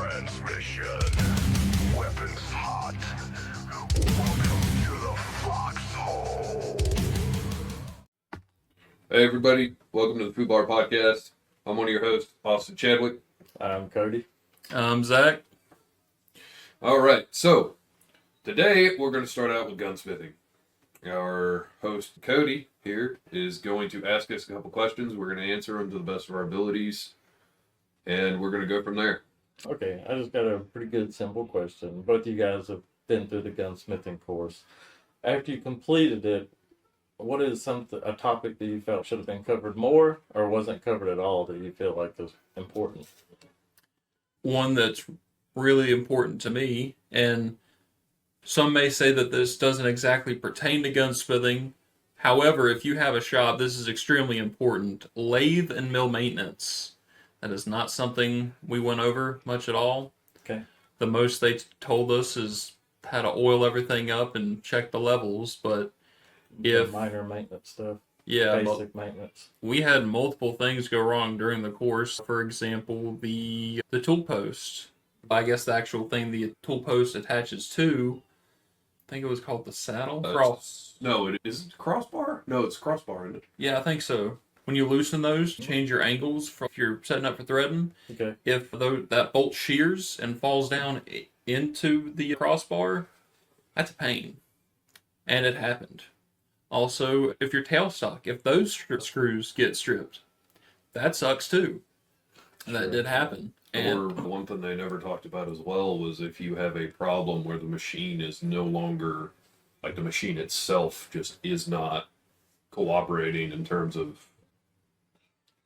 transmission. Weapons hot. Welcome to the foxhole. Hey everybody, welcome to the FUBAR podcast. I'm one of your hosts, Austin Chadwick. I'm Cody. I'm Zach. Alright, so today we're going to start out with gunsmithing. Our host, Cody, here is going to ask us a couple questions. We're going to answer them to the best of our abilities, and we're going to go from there. Okay, I just got a pretty good simple question. Both of you guys have been through the gunsmithing course. After you completed it, what is a topic that you felt should have been covered more or wasn't covered at all that you feel like was important? One that's really important to me, and some may say that this doesn't exactly pertain to gunsmithing. However, if you have a shop, this is extremely important. Lathe and mill maintenance. That is not something we went over much at all. Okay. The most they told us is how to oil everything up and check the levels, but The minor maintenance stuff. yeah, Basic maintenance. we had multiple things go wrong during the course. For example, the tool post. I guess the actual thing the tool post attaches to, I think it was called the saddle. No, it is crossbar? No, it's crossbar, isn't it? Yeah, I think so. When you loosen those, change your angles if you're setting up for threading. Okay. If that bolt shears and falls down into the crossbar, that's a pain. And it happened. Also, if your tailstock, if those screws get stripped, that sucks too. And that did happen. Or one thing they never talked about as well was if you have a problem where the machine is no longer, like the machine itself just is not cooperating in terms of,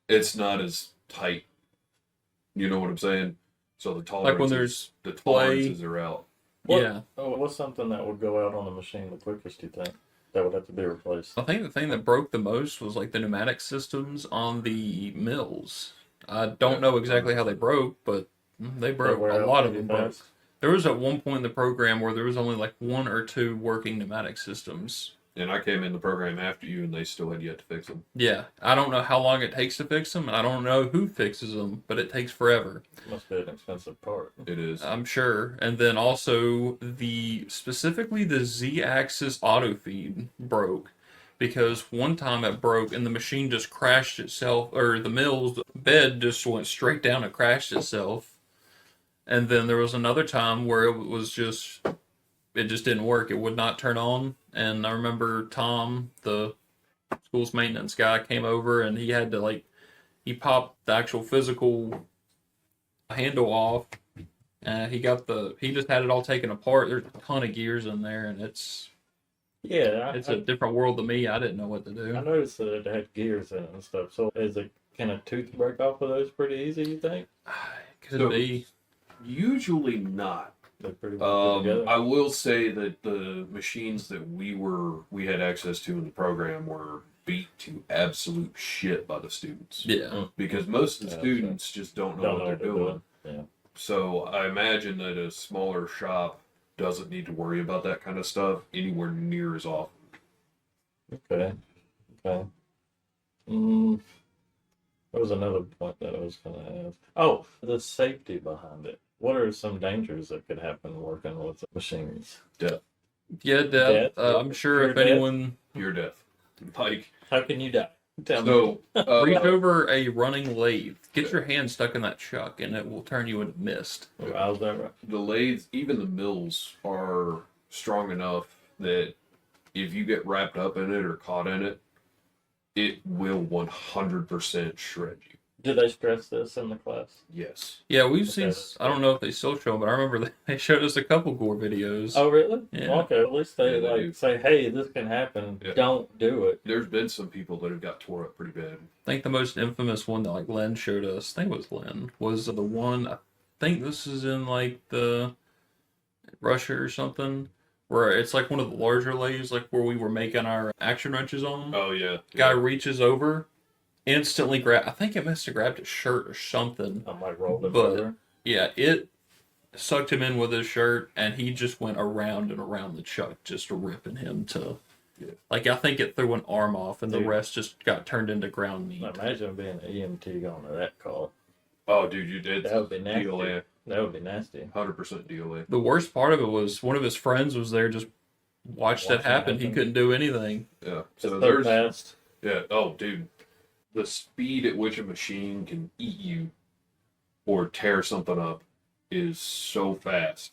it's not as tight. You know what I'm saying? So the tolerances, Like when there's the play. tolerances are out. Yeah. What's something that would go out on the machine the quickest, you think? That would have to be replaced. I think the thing that broke the most was like the pneumatic systems on the mills. I don't know exactly how they broke, but they broke. wear A out lot of pretty them broke. fast. There was at one point in the program where there was only like one or two working pneumatic systems. And I came in the program after you, and they still had yet to fix them. Yeah, I don't know how long it takes to fix them, and I don't know who fixes them, but it takes forever. Must be an expensive part. It is. I'm sure. And then also specifically the Z-axis auto feed broke. Because one time it broke and the machine just crashed itself, or the mill's bed just went straight down and crashed itself. And then there was another time where it just didn't work. It would not turn on. And I remember Tom, the school's maintenance guy, came over and he had to he popped the actual physical handle off. And he just had it all taken apart. There's a ton of gears in there, and it's a different world to me. I didn't know what to do. I noticed that it had gears in it and stuff. So can a tooth break off of those pretty easy, you think? Could be. Usually not. They're pretty well put together. I will say that the machines that we had access to in the program were beat to absolute shit by the students. Yeah. Because most of the students just don't know what they're doing. Yeah. So I imagine that a smaller shop doesn't need to worry about that kind of stuff anywhere near as often. Okay. There was another point that I was going to ask. Oh, the safety behind it. What are some dangers that could happen working with machines? Death. Yeah, Death? I'm sure if Pure death? anyone Pure death. Like, How can you die? Tell me. so, reach over a running lathe, get your hand stuck in that chuck, and it will turn you into mist. How's that right? the lathes, even the mills, are strong enough that if you get wrapped up in it or caught in it, it will 100% shred you. Did they stress this in the class? Yes. Yeah, we've seen. Okay. I don't know if they still show them, but I remember they showed us a couple gore videos. Oh, really? Yeah. Okay, at least they Yeah, they do. say, hey, this can happen. Yeah. Don't do it. There's been some people that have got tore up pretty bad. I think the most infamous one that Len showed us, I think it was Len, was the one. I think this is in the Russia or something, where it's like one of the larger lathes, like where we were making our action wrenches on. Oh, yeah. Guy reaches over, instantly grab. I think it must have grabbed his shirt or something. I might roll it But further. yeah, it sucked him in with his shirt, and he just went around and around the chuck, just ripping him to. Yeah. Like I think it threw an arm off, and the Dude. rest just got turned into ground meat. Imagine being an EMT going to that call. Oh, dude, you did. That would be nasty. DOA. That would be nasty. 100% DOA. The worst part of it was one of his friends was there, just watched it happen. He couldn't do anything. Yeah. Just So so fast. Yeah. Oh, dude. The speed at which a machine can eat you or tear something up is so fast.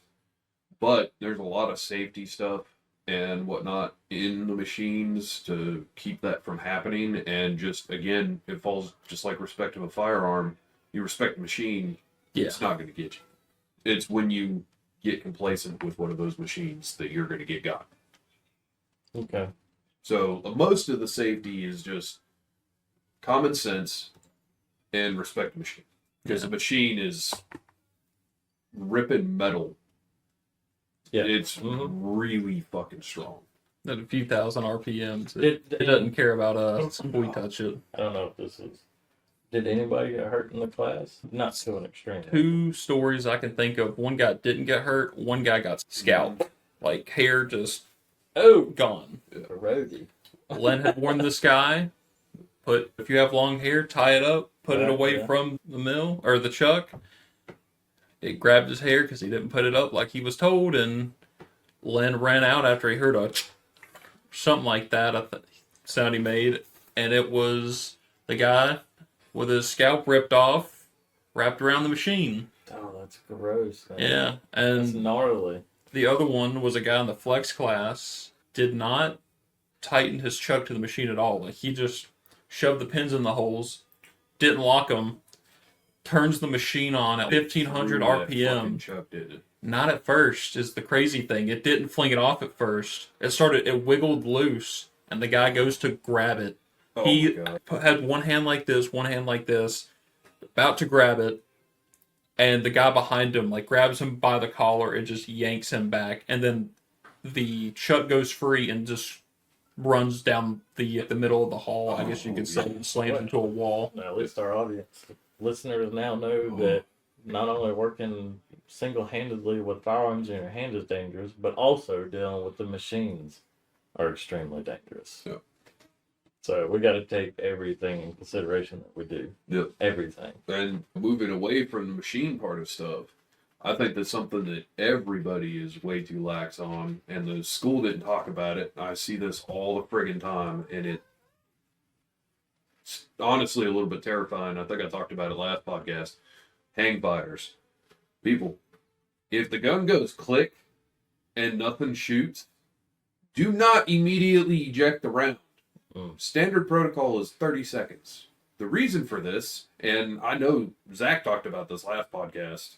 But there's a lot of safety stuff and whatnot in the machines to keep that from happening. And just, again, it falls just like respect of a firearm. You respect the machine, it's not going to get you. It's when you get complacent with one of those machines that you're going to get got. Okay. So most of the safety is just common sense and respect the machine. Because the machine is ripping metal. Yeah. It's really fucking strong. At a few thousand RPMs, Did- it doesn't care about us if we touch it. I don't know if this is. Did anybody get hurt in the class? Not to an extreme. 2 stories I can think of. One guy didn't get hurt. One guy got scalped. Like, hair just gone. Roadie. Len had worn this guy. If you have long hair, tie it up, put it away Yeah. from the mill or the chuck. It grabbed his hair because he didn't put it up like he was told, and Len ran out after he heard a something like that. Sound he made, and it was the guy with his scalp ripped off, wrapped around the machine. Oh, that's gross. Man. Yeah, That's and gnarly. the other one was a guy in the flex class, did not tighten his chuck to the machine at all. Like, he just shoved the pins in the holes, didn't lock them, turns the machine on at 1500 RPM. Chuck did it. Not at first is the crazy thing. It didn't fling it off at first. It wiggled loose, and the guy goes to grab it. Oh He my God. had one hand like this, about to grab it, and the guy behind him like grabs him by the collar and just yanks him back, and then the chuck goes free and just runs down the middle of the hall, I guess you could say, and slams into a wall. At least our audience listeners now know that not only working single-handedly with firearms in your hand is dangerous, but also dealing with the machines are extremely dangerous. Yep. So we got to take everything in consideration that we do. Yep. Everything. And moving away from the machine part of stuff, I think that's something that everybody is way too lax on, and the school didn't talk about it. I see this all the friggin' time, and it's honestly a little bit terrifying. I think I talked about it last podcast. Hang fires. People, if the gun goes click and nothing shoots, do not immediately eject the round. Standard protocol is 30 seconds. The reason for this, and I know Zach talked about this last podcast,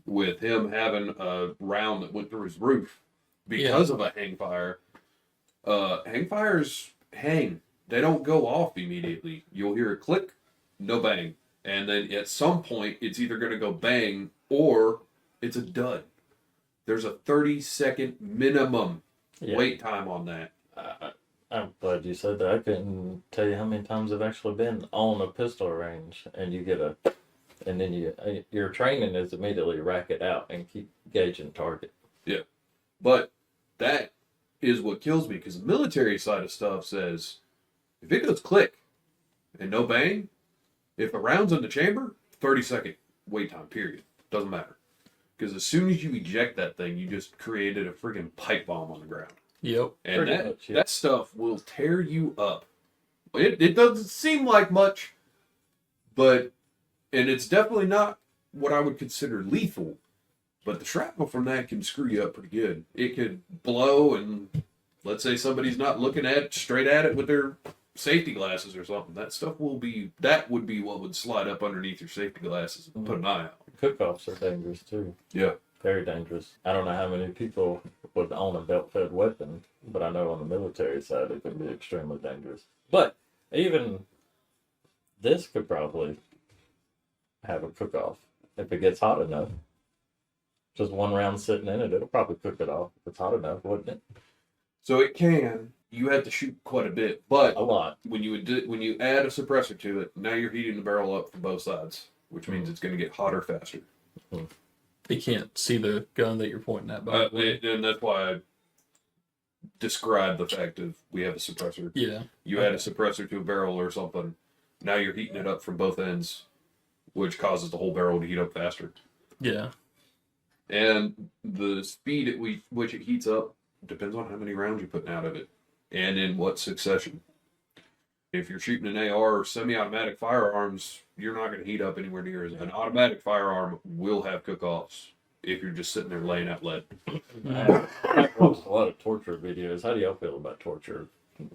with him having a round that went through his roof because of a hang fire. Hang fires hang. They don't go off immediately. You'll hear a click, no bang. And then at some point, it's either going to go bang or it's a dud. There's a 30-second minimum wait time on that. I'm glad you said that. I couldn't tell you how many times I've actually been on a pistol range, and you get and then your training is immediately rack it out and keep gauging target. Yeah. But that is what kills me, because the military side of stuff says, if it goes click and no bang, if a round's in the chamber, 30-second wait time, period. Doesn't matter. Because as soon as you eject that thing, you just created a freaking pipe bomb on the ground. Yep. And that stuff will tear you up. It doesn't seem like much, and it's definitely not what I would consider lethal, but the shrapnel from that can screw you up pretty good. It could blow, and let's say somebody's not looking straight at it with their safety glasses or something. That would be what would slide up underneath your safety glasses and put an eye out. Cook-offs are dangerous too. Yeah. Very dangerous. I don't know how many people would own a belt-fed weapon, but I know on the military side it can be extremely dangerous. But even this could probably have a cook-off if it gets hot enough. Just one round sitting in it, it'll probably cook it off if it's hot enough, wouldn't it? So it can. You have to shoot quite a bit, but A lot. when you add a suppressor to it, now you're heating the barrel up from both sides, which means it's going to get hotter faster. They can't see the gun that you're pointing at. By the way. And that's why I described the fact of we have a suppressor. Yeah. You add a suppressor to a barrel or something, now you're heating it up from both ends, which causes the whole barrel to heat up faster. Yeah. And the speed at which it heats up depends on how many rounds you're putting out of it and in what succession. If you're shooting an AR or semi-automatic firearms, you're not going to heat up anywhere near as an automatic firearm will have cook-offs if you're just sitting there laying out lead. I've watched a lot of torture videos. How do y'all feel about torture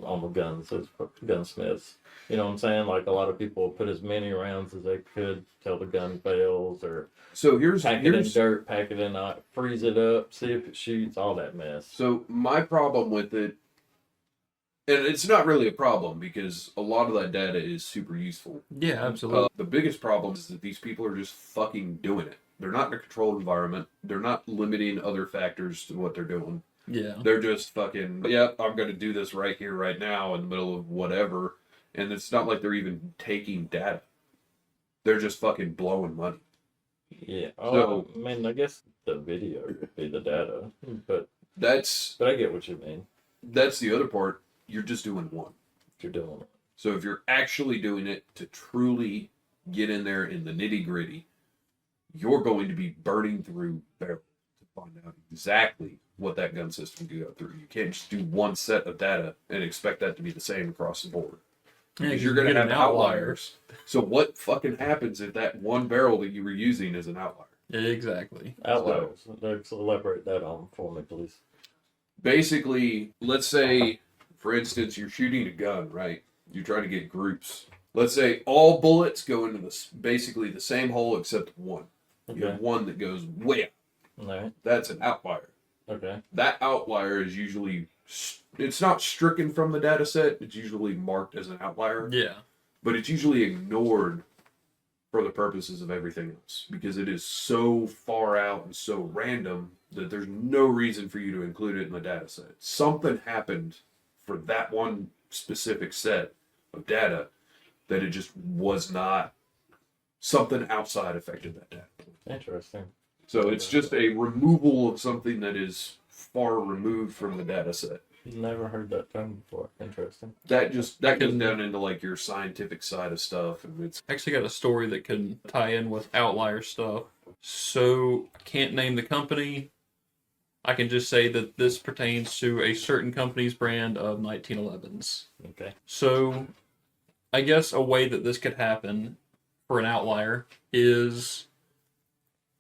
on the guns as gunsmiths? You know what I'm saying? Like a lot of people put as many rounds as they could till the gun fails, or So here's pack it in dirt, pack it in, freeze it up, see if it shoots, all that mess. So my problem with it, and it's not really a problem because a lot of that data is super useful. Yeah, absolutely. The biggest problem is that these people are just fucking doing it. They're not in a controlled environment. They're not limiting other factors to what they're doing. Yeah. They're just fucking, yep, I'm going to do this right here, right now, in the middle of whatever. And it's not like they're even taking data. They're just fucking blowing money. Yeah. So, I mean, I guess the video would be the data, but That's I get what you mean. that's the other part. You're just doing one. If you're doing it. So if you're actually doing it to truly get in there in the nitty gritty, you're going to be burning through barrels to find out exactly what that gun system can go through. You can't just do one set of data and expect that to be the same across the board. Yeah, Because you you're going to get have an outlier. outliers. So what fucking happens if that one barrel that you were using is an outlier? Exactly. Outliers. Let's elaborate that on for me, please. Basically, let's say, for instance, you're shooting a gun, right? You're trying to get groups. Let's say all bullets go into basically the same hole except one. You Okay. have one that goes way up. All right. That's an outlier. Okay. That outlier is usually, it's not stricken from the data set. It's usually marked as an outlier. Yeah. But it's usually ignored for the purposes of everything else because it is so far out and so random that there's no reason for you to include it in the data set. Something happened for that one specific set of data that it just was not, something outside affected that data. Interesting. So it's just a removal of something that is far removed from the data set. Never heard that term before. Interesting. That goes down into like your scientific side of stuff, and it's I actually got a story that can tie in with outlier stuff. So I can't name the company. I can just say that this pertains to a certain company's brand of 1911s. Okay. So I guess a way that this could happen for an outlier is,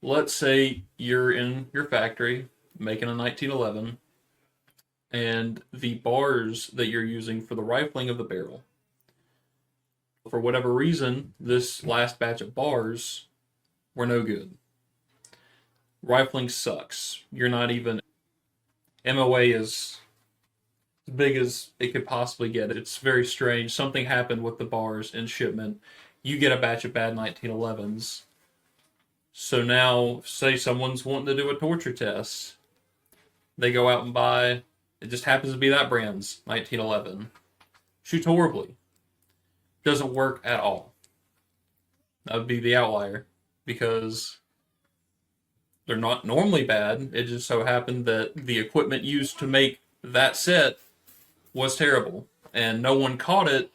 let's say you're in your factory making a 1911, and the bars that you're using for the rifling of the barrel, for whatever reason, this last batch of bars were no good. Rifling sucks. You're not even... MOA is as big as it could possibly get. It's very strange. Something happened with the bars in shipment. You get a batch of bad 1911s. So now, say someone's wanting to do a torture test. They go out and buy... It just happens to be that brand's 1911. Shoots horribly. Doesn't work at all. That would be the outlier. Because they're not normally bad. It just so happened that the equipment used to make that set was terrible. And no one caught it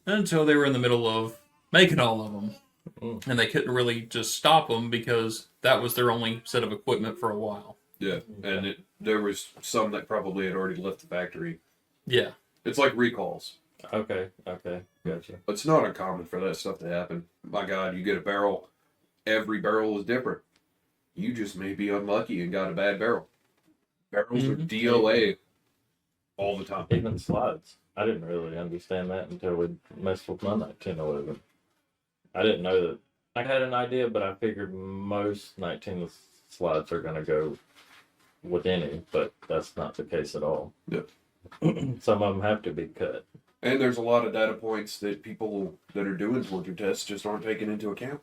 until they were in the middle of making all of them. And they couldn't really just stop them because that was their only set of equipment for a while. yeah, and there was some that probably had already left the factory. Yeah. It's like recalls. Okay. Gotcha. It's not uncommon for that stuff to happen. My God, you get a barrel. Every barrel is different. You just may be unlucky and got a bad barrel. Barrels are DOA all the time. Even slides. I didn't really understand that until we messed with my 1911. I didn't know that. I had an idea, but I figured most 19 slides are going to go with any, but that's not the case at all. Yep. Some of them have to be cut. And there's a lot of data points that people that are doing torture tests just aren't taking into account.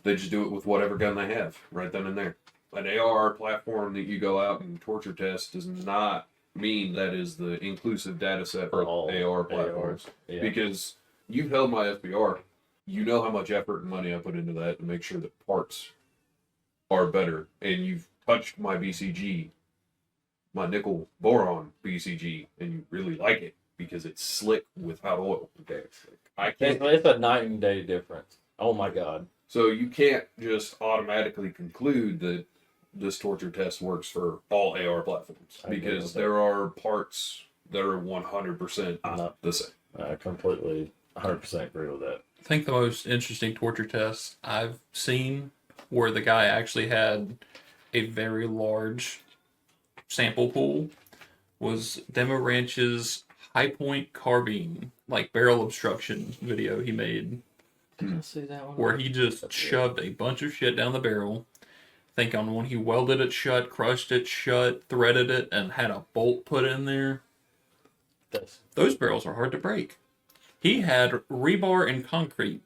They just do it with whatever gun they have right then and there. An AR platform that you go out and torture test does not mean that is the inclusive data set for all AR platforms. Yeah. Because you've held my FBR. You know how much effort and money I put into that to make sure that parts are better. And you've touched my BCG, my nickel boron BCG, and you really like it because it's slick without oil. Okay. I can't. It's a night and day difference. Oh my God. So you can't just automatically conclude that this torture test works for all AR platforms I agree because with there are parts that are 100% not the same. I completely 100% agree with that. I think the most interesting torture test I've seen where the guy actually had a very large sample pool was Demo Ranch's High Point Carbine, like barrel obstruction video he made, Did I see that one? where he just shoved a bunch of shit down the barrel. I think on one he welded it shut, crushed it shut, threaded it, and had a bolt put in there. Those barrels are hard to break. He had rebar and concrete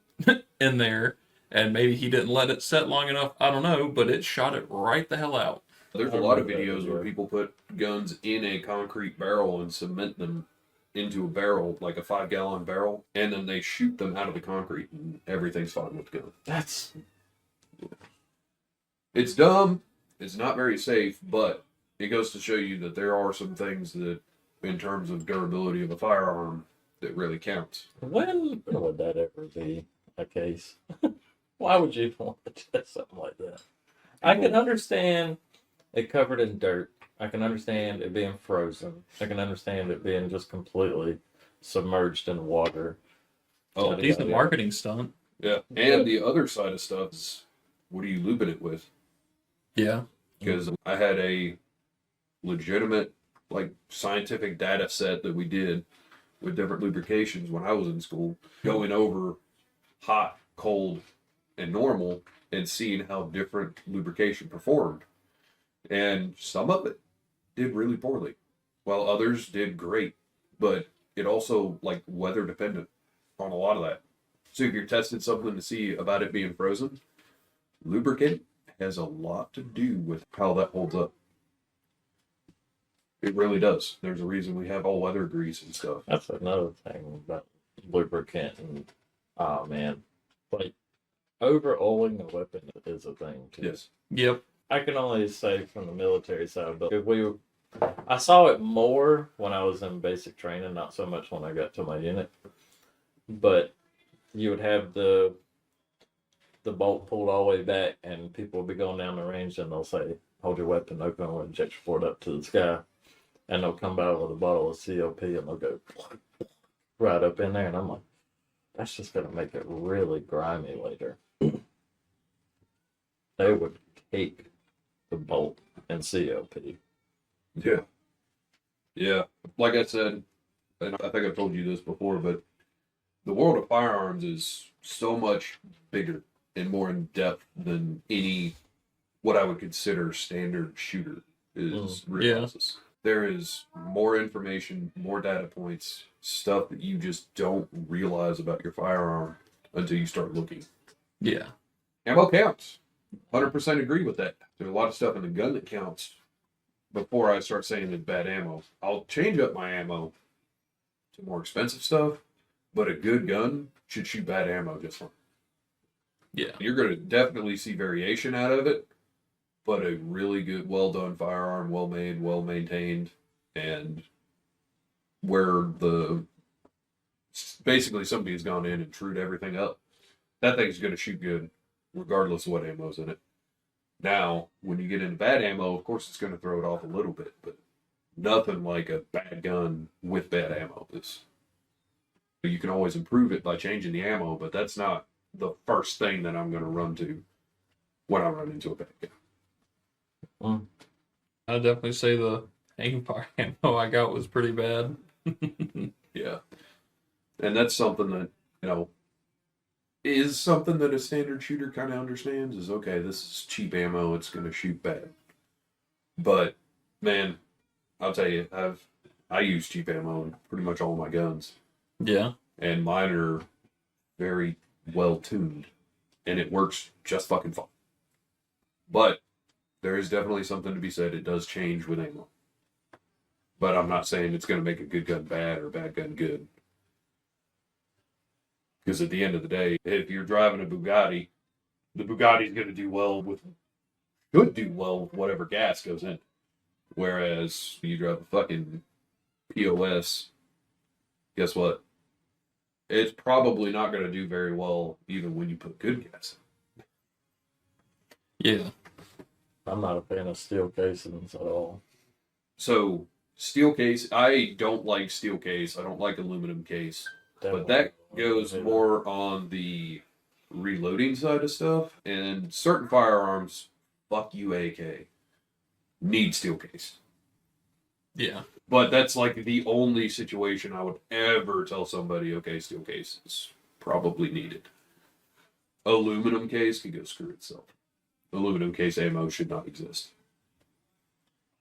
in there, and maybe he didn't let it set long enough. I don't know, but it shot it right the hell out. There's a lot of videos where people put guns in a concrete barrel and cement them into a barrel, like a 5-gallon barrel, and then they shoot them out of the concrete and everything's fine with the gun. That's... It's dumb. It's not very safe, but it goes to show you that there are some things that, in terms of durability of a firearm, that really counts. When would that ever be a case? Why would you want to test something like that? I can understand it covered in dirt. I can understand it being frozen. I can understand it being just completely submerged in water. Oh, Decent marketing stunt. Yeah. And the other side of stuff is, what are you lubing it with? Yeah. Because I had a legitimate, like, scientific data set that we did with different lubrications when I was in school, going over hot, cold, and normal, and seeing how different lubrication performed. And some of it did really poorly, while others did great. But it also, like, weather dependent on a lot of that. So if you're testing something to see about it being frozen, lubricant has a lot to do with how that holds up. It really does. There's a reason we have all weather grease and stuff. That's another thing about lubricant. And, oh, man. Like, over-oiling a weapon is a thing, too. Yes. Yep. I can only say from the military side, but I saw it more when I was in basic training, not so much when I got to my unit. But you would have the bolt pulled all the way back, and people would be going down the range, and they'll say, "Hold your weapon open with injection port up to the sky," and they'll come by with a bottle of COP, and they'll go right up in there, and I'm like, that's just gonna make it really grimy later. They would take the bolt and COP. Yeah. Yeah. Like I said, and I think I've told you this before, but the world of firearms is so much bigger and more in depth than any what I would consider standard shooter is realizes. There is more information, more data points, stuff that you just don't realize about your firearm until you start looking. Yeah. Ammo counts. 100% agree with that. There's a lot of stuff in the gun that counts before I start saying it's bad ammo. I'll change up my ammo to more expensive stuff, but a good gun should shoot bad ammo just fine. Yeah. You're going to definitely see variation out of it, but a really good, well-done firearm, well-made, well-maintained, and where basically somebody's gone in and trued everything up, that thing's going to shoot good regardless of what ammo's in it. Now, when you get into bad ammo, of course it's going to throw it off a little bit, but nothing like a bad gun with bad ammo is. You can always improve it by changing the ammo, but that's not the first thing that I'm going to run to when I run into a bad gun. I'd definitely say the aimfire ammo I got was pretty bad. Yeah. And that's something that, is something that a standard shooter kind of understands is, okay, this is cheap ammo, it's going to shoot bad. But, man, I'll tell you, I use cheap ammo in pretty much all my guns. Yeah. And mine are very well tuned, and it works just fucking fine. But there is definitely something to be said. It does change with ammo. But I'm not saying it's going to make a good gun bad or a bad gun good. Because at the end of the day, if you're driving a Bugatti, the Bugatti's going to do well with whatever gas goes in. Whereas you drive a fucking POS, guess what? It's probably not going to do very well even when you put good gas in. Yeah. I'm not a fan of steel casings at all. So steel case, I don't like steel case. I don't like aluminum case. But that goes more on the reloading side of stuff. And certain firearms, fuck you, AK, need steel case. Yeah. But that's like the only situation I would ever tell somebody, okay, steel case is probably needed. Aluminum case can go screw itself. Aluminum case ammo should not exist.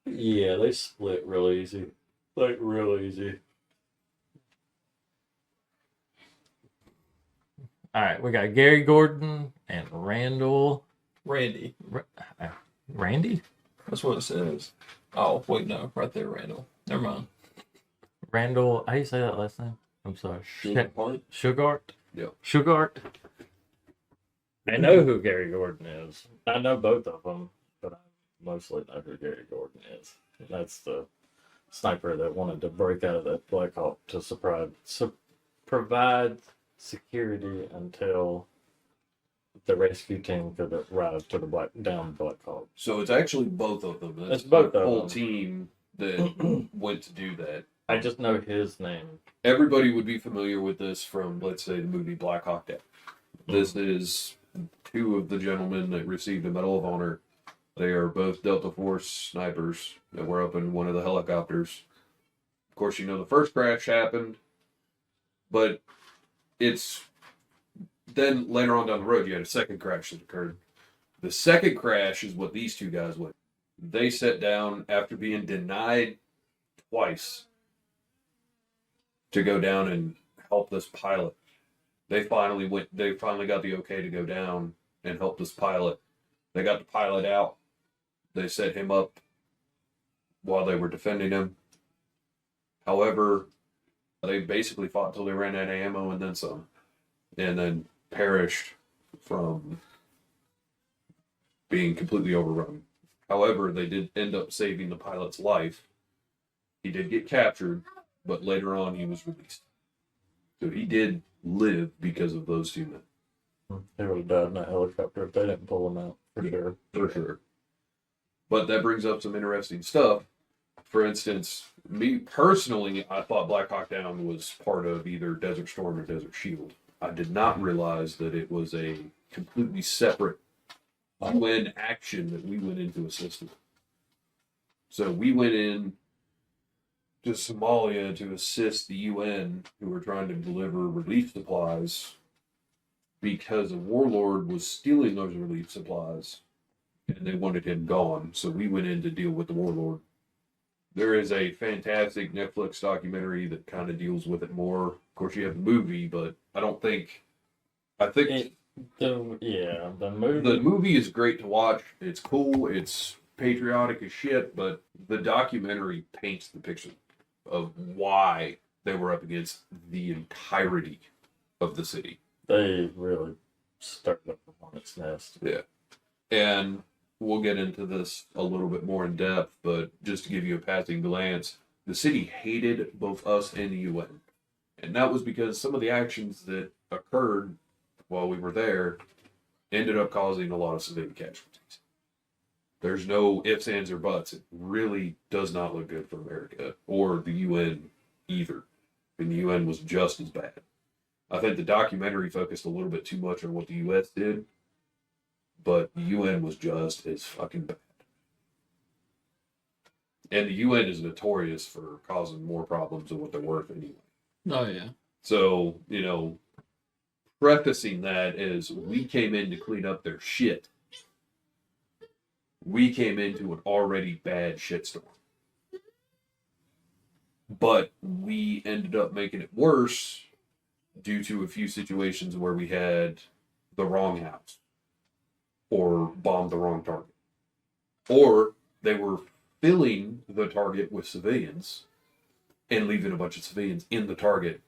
Yeah, they split real easy. Like, real easy. All right, we got Gary Gordon and Randall. Randy. Randy? That's what it says. Oh, wait, no. Right there, Randall. Never mind. Randall, how do you say that last name? I'm sorry. Shughart? Yeah. Shughart? I know who Gary Gordon is. I know both of them, but I mostly know who Gary Gordon is. That's the sniper that wanted to break out of that Black Hawk to provide security until the rescue team could arrive to the Black Hawk. So it's actually both of them. That's It's both the of whole them. team that went to do that. I just know his name. Everybody would be familiar with this from, let's say, the movie Black Hawk Down. This is two of the gentlemen that received a Medal of Honor. They are both Delta Force snipers that were up in one of the helicopters. Of course, you know the first crash happened, but it's then later on down the road, you had a second crash that occurred. The second crash is what these two guys went. They sat down after being denied twice to go down and help this pilot. They finally got the okay to go down and help this pilot. They got the pilot out. They set him up while they were defending him. However, they basically fought till they ran out of ammo and then some. And then perished from being completely overrun. However, they did end up saving the pilot's life. He did get captured, but later on he was released. So he did live because of those two men. He would have died in that helicopter if they didn't pull him out, for sure. For sure. But that brings up some interesting stuff. For instance, me personally, I thought Black Hawk Down was part of either Desert Storm or Desert Shield. I did not realize that it was a completely separate UN action that we went in to assist with. So we went in to Somalia to assist the UN, who were trying to deliver relief supplies, because a warlord was stealing those relief supplies and they wanted him gone. So we went in to deal with the warlord. There is a fantastic Netflix documentary that kind of deals with it more. Of course, you have the movie, but I think the movie. the movie is great to watch. It's cool. It's patriotic as shit, but the documentary paints the picture of why they were up against the entirety of the city. They really started up on its nest. Yeah. And we'll get into this a little bit more in depth, but just to give you a passing glance, the city hated both us and the UN. And that was because some of the actions that occurred while we were there ended up causing a lot of civilian casualties. There's no ifs, ands, or buts. It really does not look good for America or the UN either. And the UN was just as bad. I think the documentary focused a little bit too much on what the US did, but the UN was just as fucking bad. And the UN is notorious for causing more problems than what they're worth anyway. Oh, yeah. So, prefacing that is we came in to clean up their shit. We came into an already bad shitstorm. But we ended up making it worse due to a few situations where we had the wrong house or bombed the wrong target. Or they were filling the target with civilians and leaving a bunch of civilians in the target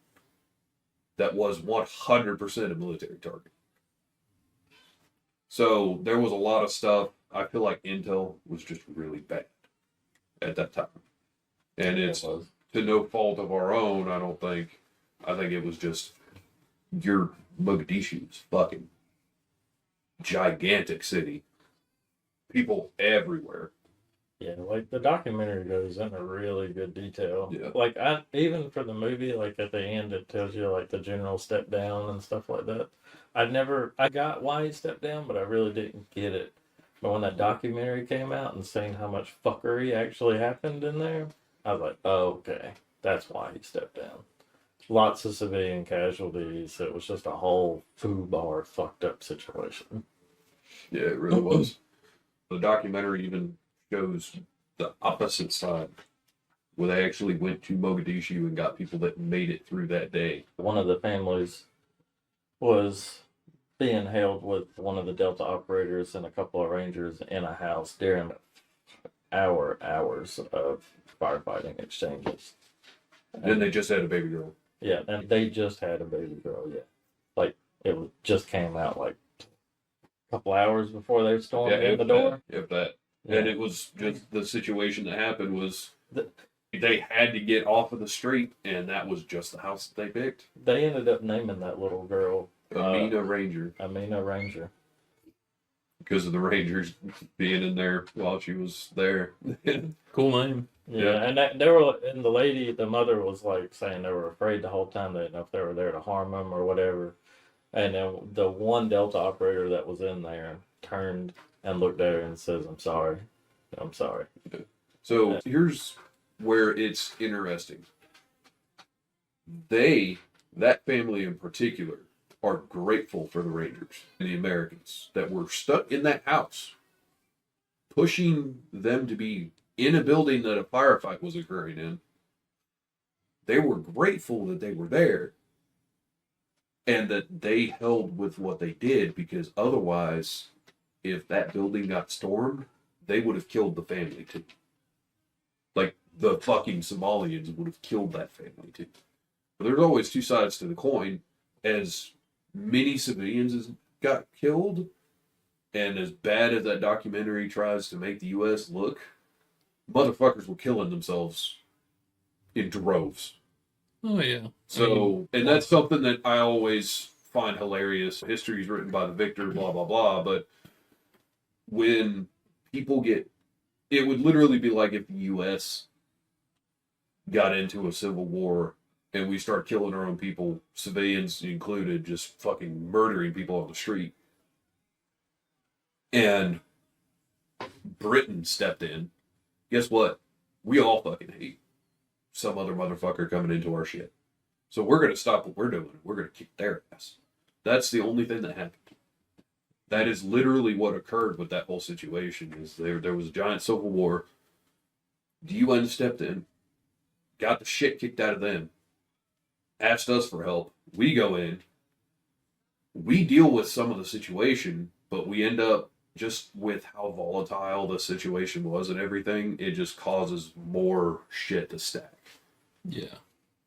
that was 100% a military target. So there was a lot of stuff. I feel like intel was just really bad at that time. And it's to no fault of our own, I don't think. I think it was just your Mogadishu's fucking gigantic city. people everywhere. Yeah, like the documentary goes into really good detail. Yeah. Like even for the movie, like at the end, it tells you like the general step down and stuff like that. I got why he stepped down, but I really didn't get it. But when that documentary came out and seeing how much fuckery actually happened in there, I was like, oh, okay, that's why he stepped down. Lots of civilian casualties. It was just a whole FUBAR fucked up situation. Yeah, it really was. The documentary even shows the opposite side, where they actually went to Mogadishu and got people that made it through that day. One of the families was being held with one of the Delta operators and a couple of Rangers in a house during hours of firefighting exchanges. Then they just had a baby girl. Yeah, and they just had a baby girl. Yeah, like just came out like a couple hours before they stormed in the door. If that. Yeah. And it was just the situation that happened was they had to get off of the street, and that was just the house that they picked. They ended up naming that little girl Amina Ranger. Amina Ranger. Because of the Rangers being in there while she was there. Cool name. Yeah, and the lady, the mother was like saying they were afraid the whole time. They didn't know if they were there to harm them or whatever. And then the one Delta operator that was in there turned and looked at her and says, I'm sorry. I'm sorry. So here's where it's interesting. That family in particular, are grateful for the Rangers and the Americans that were stuck in that house, pushing them to be in a building that a firefight was occurring in. They were grateful that they were there and that they held with what they did, because otherwise, if that building got stormed, they would have killed the family too. Like, the fucking Somalians would have killed that family too. But there's always two sides to the coin. As many civilians as got killed, and as bad as that documentary tries to make the U.S. look, motherfuckers were killing themselves in droves. Oh yeah. So, and that's something that I always find hilarious. History is written by the victor, blah blah blah. But when people it would literally be like if the U.S. got into a civil war and we start killing our own people, civilians included, just fucking murdering people on the street. And Britain stepped in. Guess what? We all fucking hate some other motherfucker coming into our shit. So we're going to stop what we're doing. We're going to kick their ass. That's the only thing that happened. That is literally what occurred with that whole situation. Is there was a giant civil war. The UN stepped in, got the shit kicked out of them, asked us for help. We go in, we deal with some of the situation, but we end up, just with how volatile the situation was and everything, it just causes more shit to stack. Yeah.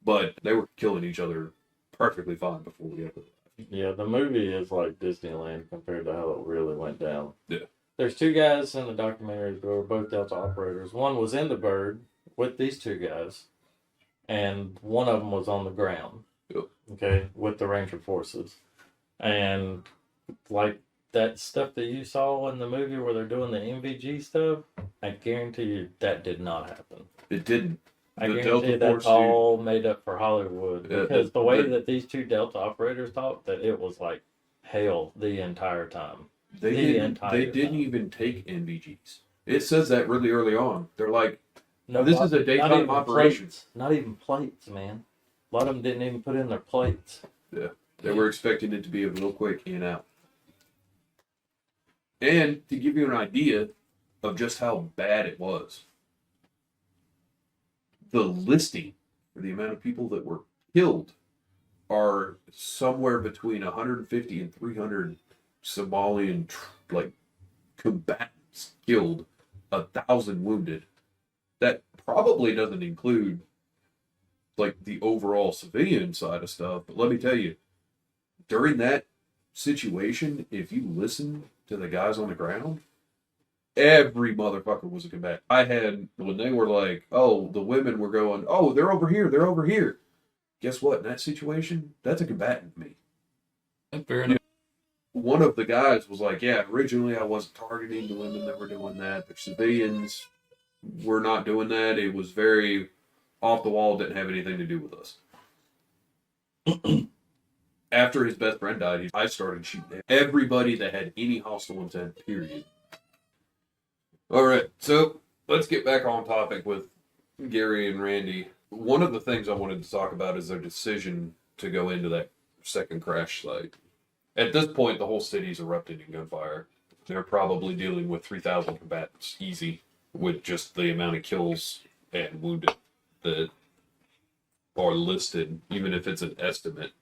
But they were killing each other perfectly fine before we got to that. Yeah, the movie is like Disneyland compared to how it really went down. Yeah. There's two guys in the documentary who were both Delta operators. One was in the bird with these two guys, and one of them was on the ground. Yep. Okay, with the Ranger forces. And like that stuff that you saw in the movie where they're doing the MVG stuff, I guarantee you that did not happen. It didn't. I The guarantee Delta that's Force all made up for Hollywood, Yeah, because the way the- that these two Delta operators talked, that it was like hell the entire time. They The didn't. entire They didn't time. even take NVGs. It says that really early on. They're like, No, This is a not daytime even operation. plates. Not even plates, man. A lot of them didn't even put in their plates. they were expecting it to be a real quick in out. And to give you an idea of just how bad it was, the listing for the amount of people that were killed are somewhere between 150 and 300 Somalian combatants killed, 1,000 wounded. That probably doesn't include like the overall civilian side of stuff. But let me tell you, during that situation, if you listen to the guys on the ground, every motherfucker was a combatant. I had, when they were like, oh, the women were going, oh, they're over here, they're over here. Guess what? In that situation, that's a combatant to me. Fair enough. one of the guys was like, yeah, originally I wasn't targeting the women that were doing that. The civilians were not doing that. It was very off the wall, didn't have anything to do with us. After his best friend died, I started shooting at everybody that had any hostile intent, period. All right, so let's get back on topic with Gary and Randy. One of the things I wanted to talk about is their decision to go into that second crash site. At this point, the whole city's erupted in gunfire. They're probably dealing with 3,000 combatants, easy, with just the amount of kills and wounded that are listed, even if it's an estimate.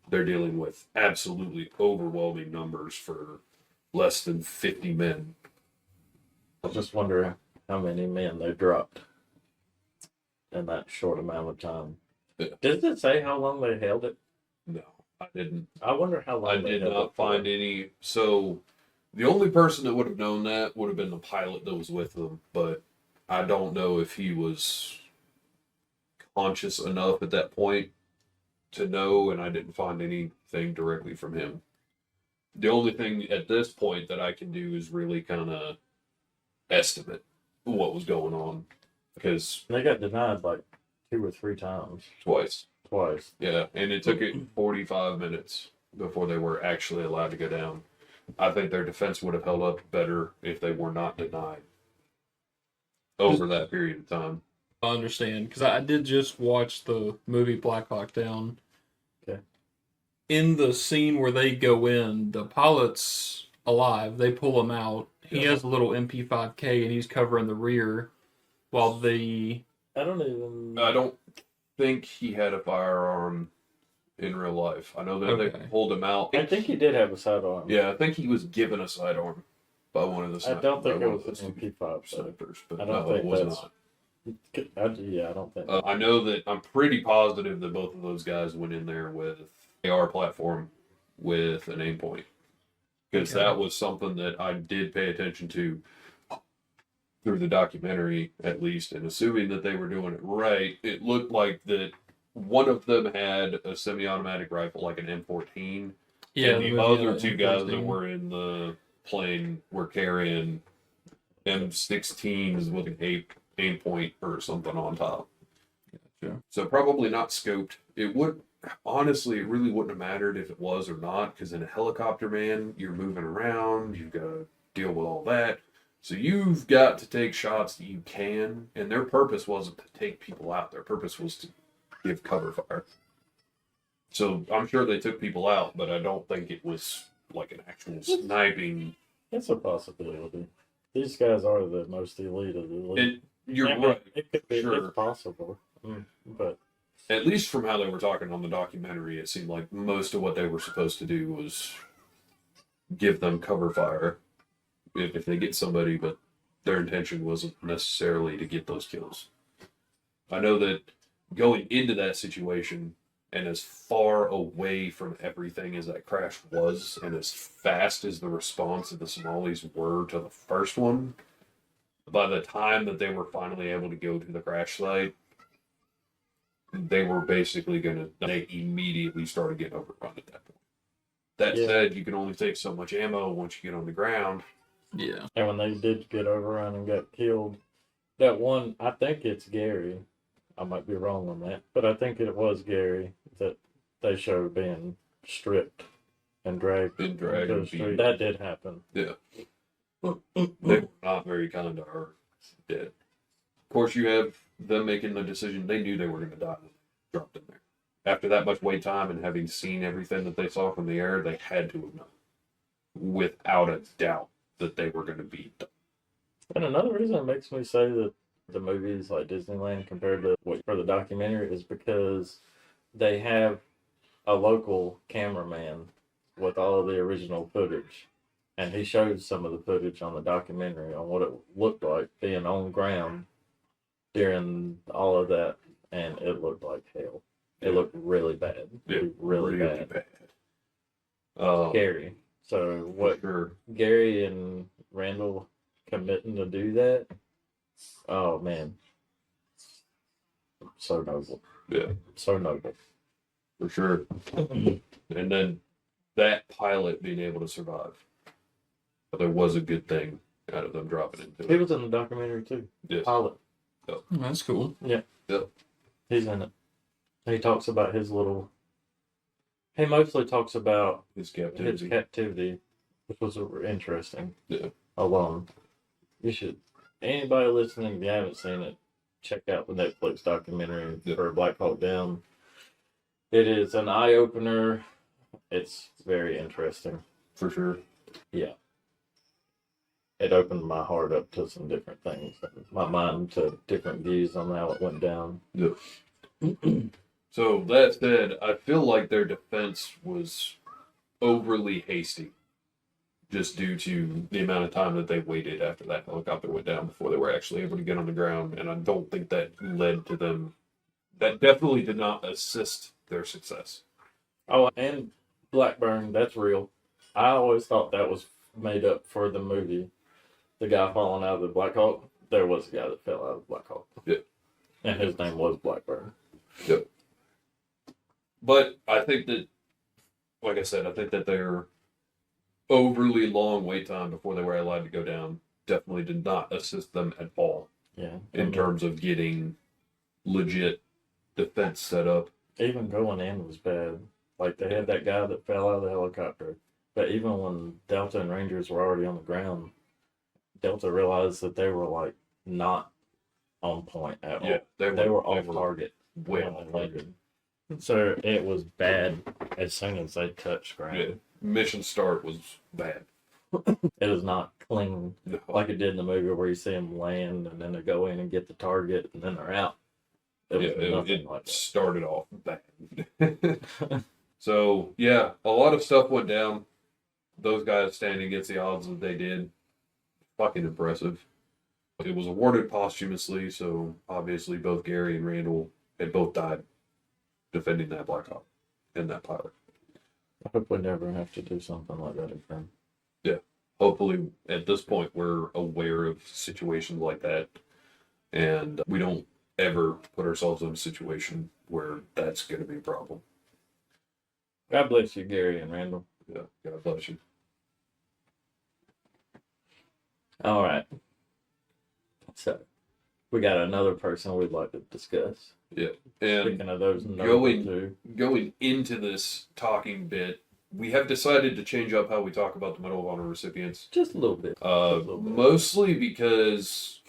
They're dealing with absolutely overwhelming numbers for less than 50 men. I just wonder how many men they dropped in that short amount of time. Yeah. Does it say how long they held it? No, I didn't. I wonder how long I they did held not it for. find any. So the only person that would have known that would have been the pilot that was with them, but I don't know if he was conscious enough at that point to know, and I didn't find anything directly from him. The only thing at this point that I can do is really kind of estimate what was going on, because They got denied like 2 or 3 times. twice. Yeah, And it took it 45 minutes before they were actually allowed to go down. I think their defense would have held up better if they were not denied over that period of time. I understand, because I did just watch the movie Black Hawk Down. Okay. In the scene where they go in, the pilot's alive. They pull him out. He has a little MP5K and he's covering the rear, while the I don't think he had a firearm in real life. I know that they Okay. pulled him out. I think he did have a sidearm. Yeah, I think he was given a sidearm by one of the I don't think by it one of was those an MP5. So. snipers, but I don't no, it think was that's- not. I don't think. I know that I'm pretty positive that both of those guys went in there with AR platform with an aim point, because Okay. that was something that I did pay attention to through the documentary, at least, and assuming that they were doing it right, it looked like that one of them had a semi-automatic rifle, like an M14, and the other two guys that were in the plane were carrying M16s with an aim point or something on top. Gotcha. So probably not scoped. It would honestly, it really wouldn't have mattered if it was or not, because in a helicopter, man, you're moving around, you've got to deal with all that. So you've got to take shots that you can, and their purpose wasn't to take people out. Their purpose was to give cover fire. So I'm sure they took people out, but I don't think it was like an actual sniping. It's a possibility. These guys are the most elite of the elite. You're I mean, right. It could be. Sure. It's possible. But At least from how they were talking on the documentary, it seemed like most of what they were supposed to do was give them cover fire if they get somebody, but their intention wasn't necessarily to get those kills. I know that going into that situation and as far away from everything as that crash was, and as fast as the response of the Somalis were to the first one, by the time that they were finally able to go to the crash site, they were basically they immediately started getting overrun at that point. That said, you can only take so much ammo once you get on the ground. Yeah. and when they did get overrun and got killed, that one, I think it's Gary. I might be wrong on that, but I think it was Gary that they showed being stripped and dragged And dragged to the and street. beaten. That did happen. Yeah. They were not very kind to her. Dead. Of course, you have them making the decision. They knew they were going to die when they dropped in there. After that much wait time and having seen everything that they saw from the air, they had to have known, without a doubt, that they were going to be done. And another reason it makes me say that the movies like Disneyland compared to what for the documentary is because they have a local cameraman with all of the original footage. And he showed some of the footage on the documentary on what it looked like being on ground during all of that. And it looked like hell. It looked really bad. Really bad. Scary. So what Sure. Gary and Randall committing to do that? Oh man. So noble. Yeah, So noble. for sure. And then that pilot being able to survive. But there was a good thing out of them dropping into He it. was in the documentary too. Yes. Pilot. Oh, that's cool. Yeah. Yep. He's in it. He talks about his little. He mostly talks about His his captivity. captivity, which was interesting. Yeah. Alone. You should. Anybody listening, if you haven't seen it, check out the Netflix documentary Yeah. for Black Hawk Down. It is an eye opener. It's very interesting. For sure. Yeah. It opened my heart up to some different things, my mind to different views on how it went down. Yep. So that said, I feel like their defense was overly hasty, just due to the amount of time that they waited after that helicopter went down before they were actually able to get on the ground. And I don't think that led to them. That definitely did not assist their success. Oh, and Blackburn, that's real. I always thought that was made up for the movie. The guy falling out of the Black Hawk, there was a guy that fell out of the Black Hawk. Yeah. And his name was Blackburn. Yep. But I think that, like I said, I think that their overly long wait time before they were allowed to go down definitely did not assist them at all Yeah. in terms of getting legit defense set up. Even going in was bad. Like, they had that guy that fell out of the helicopter. But even when Delta and Rangers were already on the ground, Delta realized that they were, like, not on point at all. Yeah, They were off target. Way when off they target. landed. So it was bad as soon as they touched ground. Yeah. Mission start was bad. It was not clean No. like it did in the movie where you see them land and then they go in and get the target and then they're out. It was nothing it like that. started off bad. So, yeah, a lot of stuff went down. Those guys standing against the odds that they did. Fucking impressive. It was awarded posthumously, so obviously both Gary and Randall had both died defending that Black Hawk and that pilot. I hope we never have to do something like that again. Hopefully, at this point, we're aware of situations like that, and we don't ever put ourselves in a situation where that's going to be a problem. God bless you, Gary and Randall. Yeah, God bless you. All right. So, we got another person we'd like to discuss. Yeah, and Speaking of those going- two. going into this talking bit, we have decided to change up how we talk about the Medal of Honor recipients. Just a little bit. Just a little bit. Mostly because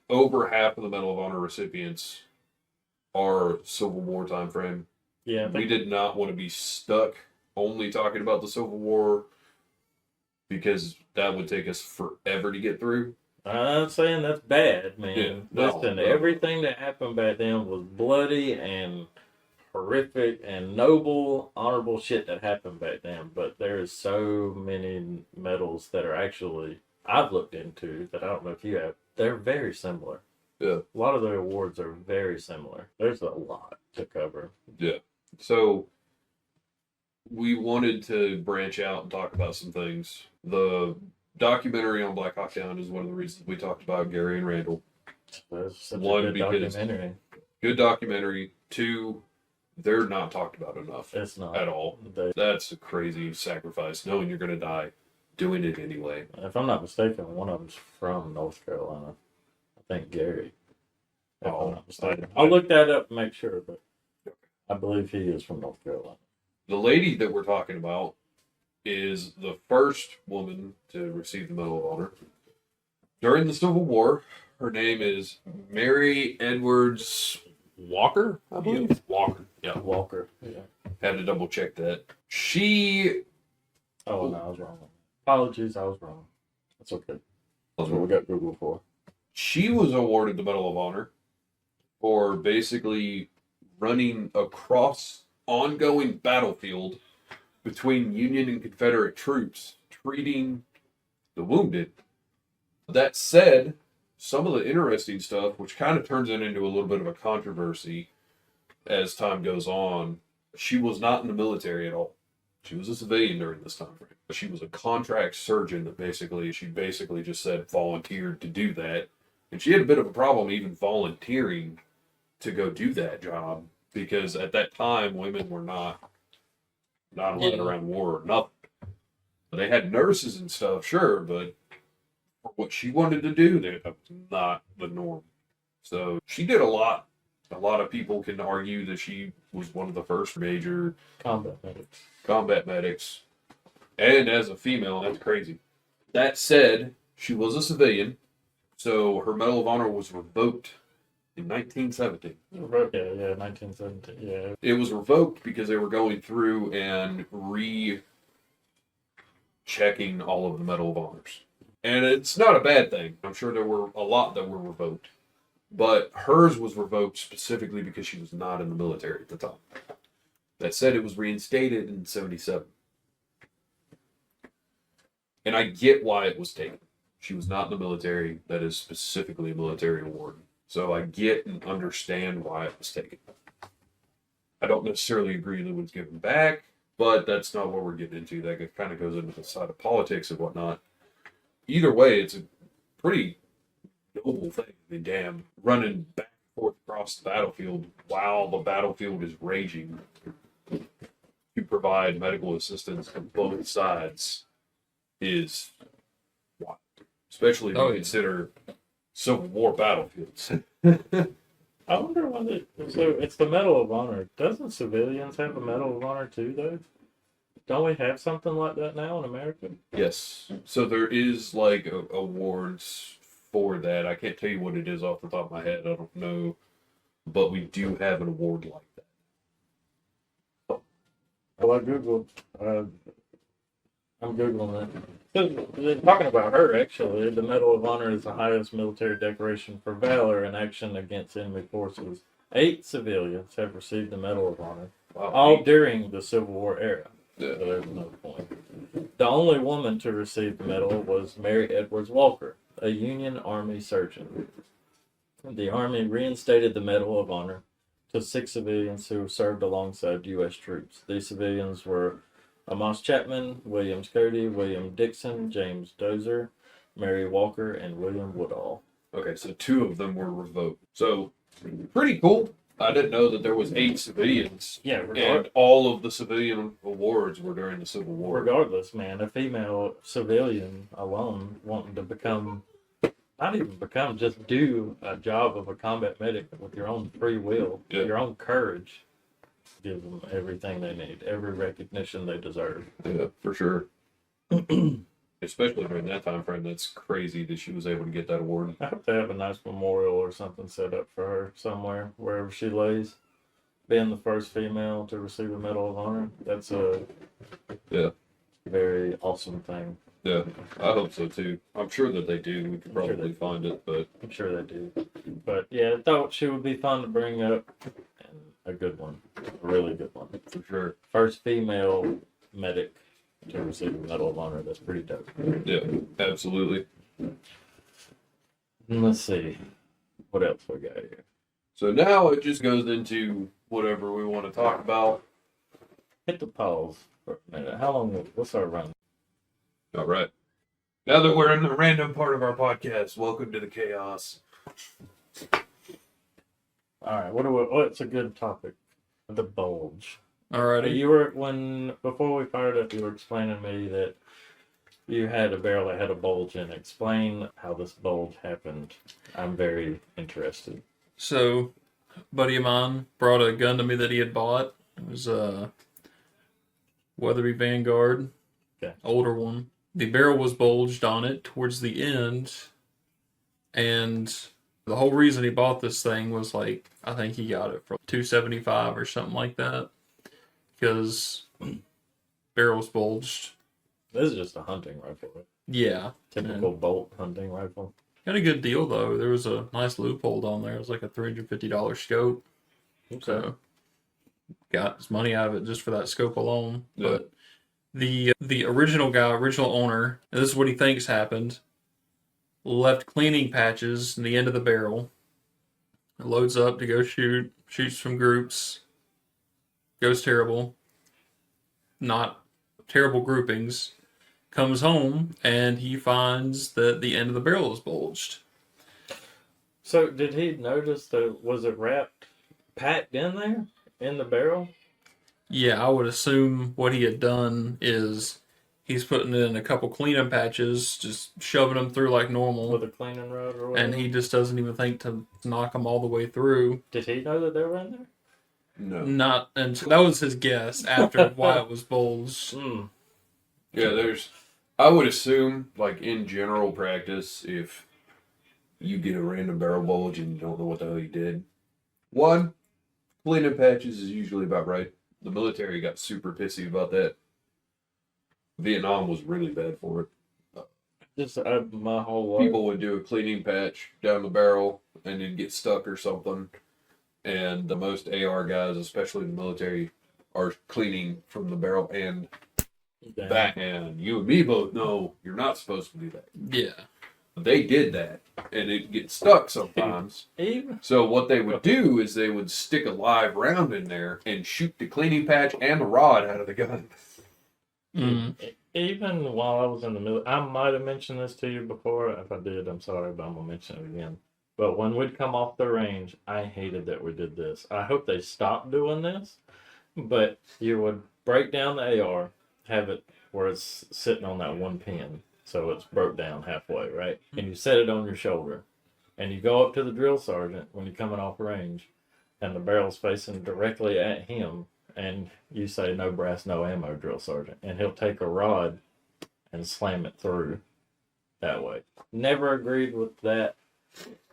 over half of the Medal of Honor recipients are Civil War time frame. Yeah, I We think did not want to be stuck only talking about the Civil War because that would take us forever to get through. I'm not saying that's bad, man. Yeah, no, Listen, no. everything that happened back then was bloody and horrific and noble, honorable shit that happened back then. But there's so many medals that are actually I've looked into that I don't know if you have. They're very similar. Yeah. A lot of the awards are very similar. There's a lot to cover. So we wanted to branch out and talk about some things. The documentary on Black Hawk Down is one of the reasons we talked about Gary and Randall. That's such One, a good because- documentary. Good documentary. Two, they're not talked about enough It's not at all. That's a crazy sacrifice, knowing you're going to die doing it anyway. If I'm not mistaken, one of them's from North Carolina. I think Gary. If Oh, I'm not mistaken. I'll look that up and make sure, but I believe he is from North Carolina. The lady that we're talking about is the first woman to receive the Medal of Honor during the Civil War. Her name is Mary Edwards Walker, I believe. Yeah. Walker. Yeah, Walker. Yeah. had to double check that. She Oh, no, I was wrong. Apologies, I was wrong. That's okay. That's what we got Google for. She was awarded the Medal of Honor for basically running across ongoing battlefield between Union and Confederate troops, treating the wounded. That said, some of the interesting stuff, which kind of turns it into a little bit of a controversy as time goes on, she was not in the military at all. She was a civilian during this time frame. She was a contract surgeon that she basically just said volunteered to do that. And she had a bit of a problem even volunteering to go do that job because at that time women were not not allowed around war or nothing. They had nurses and stuff, sure, but for what she wanted to do, that was not the norm. So she did a lot. A lot of people can argue that she was one of the first major combat medics. And as a female, that's crazy. That said, she was a civilian, so her Medal of Honor was revoked in 1917. Yeah, 1917. Yeah. It was revoked because they were going through and checking all of the Medal of Honors. And it's not a bad thing. I'm sure there were a lot that were revoked. But hers was revoked specifically because she was not in the military at the time. That said, it was reinstated in 77. And I get why it was taken. She was not in the military. That is specifically a military award. So I get and understand why it was taken. I don't necessarily agree that it was given back, but that's not what we're getting into. That kind of goes into the side of politics and whatnot. Either way, it's a pretty noble thing. I mean, damn, running back and forth across the battlefield while the battlefield is raging to provide medical assistance on both sides is wild. Especially when you consider Civil War battlefields. I wonder so it's the Medal of Honor. Doesn't civilians have a Medal of Honor too, though? Don't we have something like that now in America? Yes. So there is like awards for that. I can't tell you what it is off the top of my head. I don't know. But we do have an award like that. Well, I Googled. I'm Googling that. They're talking about her, actually. The Medal of Honor is the highest military decoration for valor in action against enemy forces. 8 civilians have received the Medal of Honor, all during the Civil War era. Yeah. So there's another point. The only woman to receive the medal was Mary Edwards Walker, a Union Army surgeon. The Army reinstated the Medal of Honor to 6 civilians who served alongside U.S. troops. These civilians were Amos Chapman, Williams Cody, William Dixon, James Dozer, Mary Walker, and William Woodall. Okay, so 2 of them were revoked. So, pretty cool. I didn't know that there was 8 civilians. Yeah, and all of the civilian awards were during the Civil War. Regardless, man, a female civilian alone wanting to become, not even become, just do a job of a combat medic with your own free will, your own courage, gives them everything they need, every recognition they deserve. Yeah, for sure. Especially during that time frame, that's crazy that she was able to get that award. I hope they have a nice memorial or something set up for her somewhere, wherever she lays. Being the first female to receive a Medal of Honor, that's a very awesome thing. Yeah, I hope so too. I'm sure that they do. We could probably find it, but I'm sure they do. But yeah, I thought she would be fun to bring up, and a good one, a really good one for sure. First female medic to receive a Medal of Honor. That's pretty dope. Yeah, absolutely. Let's see what else we got here. So now it just goes into whatever we want to talk about. Hit the pause for a minute. How long? What's our run? All right. Now that we're in the random part of our podcast, welcome to the chaos. All right. What's a good topic? The bulge. Alrighty. You were before we fired up, you were explaining to me that you had a barrel that had a bulge in it. Explain how this bulge happened. I'm very interested. So, a buddy of mine brought a gun to me that he had bought. It was a Weatherby Vanguard, older one. The barrel was bulged on it towards the end, and the whole reason he bought this thing was like, I think he got it for $275 or something like that, because barrel's bulged. This is just a hunting rifle, right? Yeah. Typical bolt hunting rifle. Got a good deal, though. There was a nice loophole on there. It was like a $350 scope. Okay. So, got his money out of it just for that scope alone. Yeah. But the original owner, and this is what he thinks happened, left cleaning patches in the end of the barrel. It loads up to go shoots from groups. Goes terrible. Not terrible groupings. Comes home, and he finds that the end of the barrel is bulged. So, did he notice was it packed in there, in the barrel? Yeah, I would assume what he had done is he's putting in a couple cleaning patches, just shoving them through like normal, with a cleaning rod or whatever. and he just doesn't even think to knock them all the way through. Did he know that they were in there? No. Not, and so that was his guess after why it was bulged. Mm. Yeah, I would assume, like, in general practice, if you get a random barrel bulge and you don't know what the hell you did, one, cleaning patches is usually about right. The military got super pissy about that. Vietnam was really bad for it. Just my whole life. People would do a cleaning patch down the barrel and it'd get stuck or something. And the most AR guys, especially in the military, are cleaning from the barrel end Damn. back. And you and me both know you're not supposed to do that. Yeah. They did that, and it gets stuck sometimes. Even So what they would do is they would stick a live round in there and shoot the cleaning patch and the rod out of the gun. Mm. even while I was in the military, I might have mentioned this to you before. If I did, I'm sorry, but I'm gonna mention it again. But when we'd come off the range, I hated that we did this. I hope they stopped doing this. But you would break down the AR, have it where it's sitting on that one pin. So it's broke down halfway, right? And you set it on your shoulder. And you go up to the drill sergeant when you're coming off range. And the barrel's facing directly at him. And you say, no brass, no ammo, drill sergeant. And he'll take a rod and slam it through that way. Never agreed with that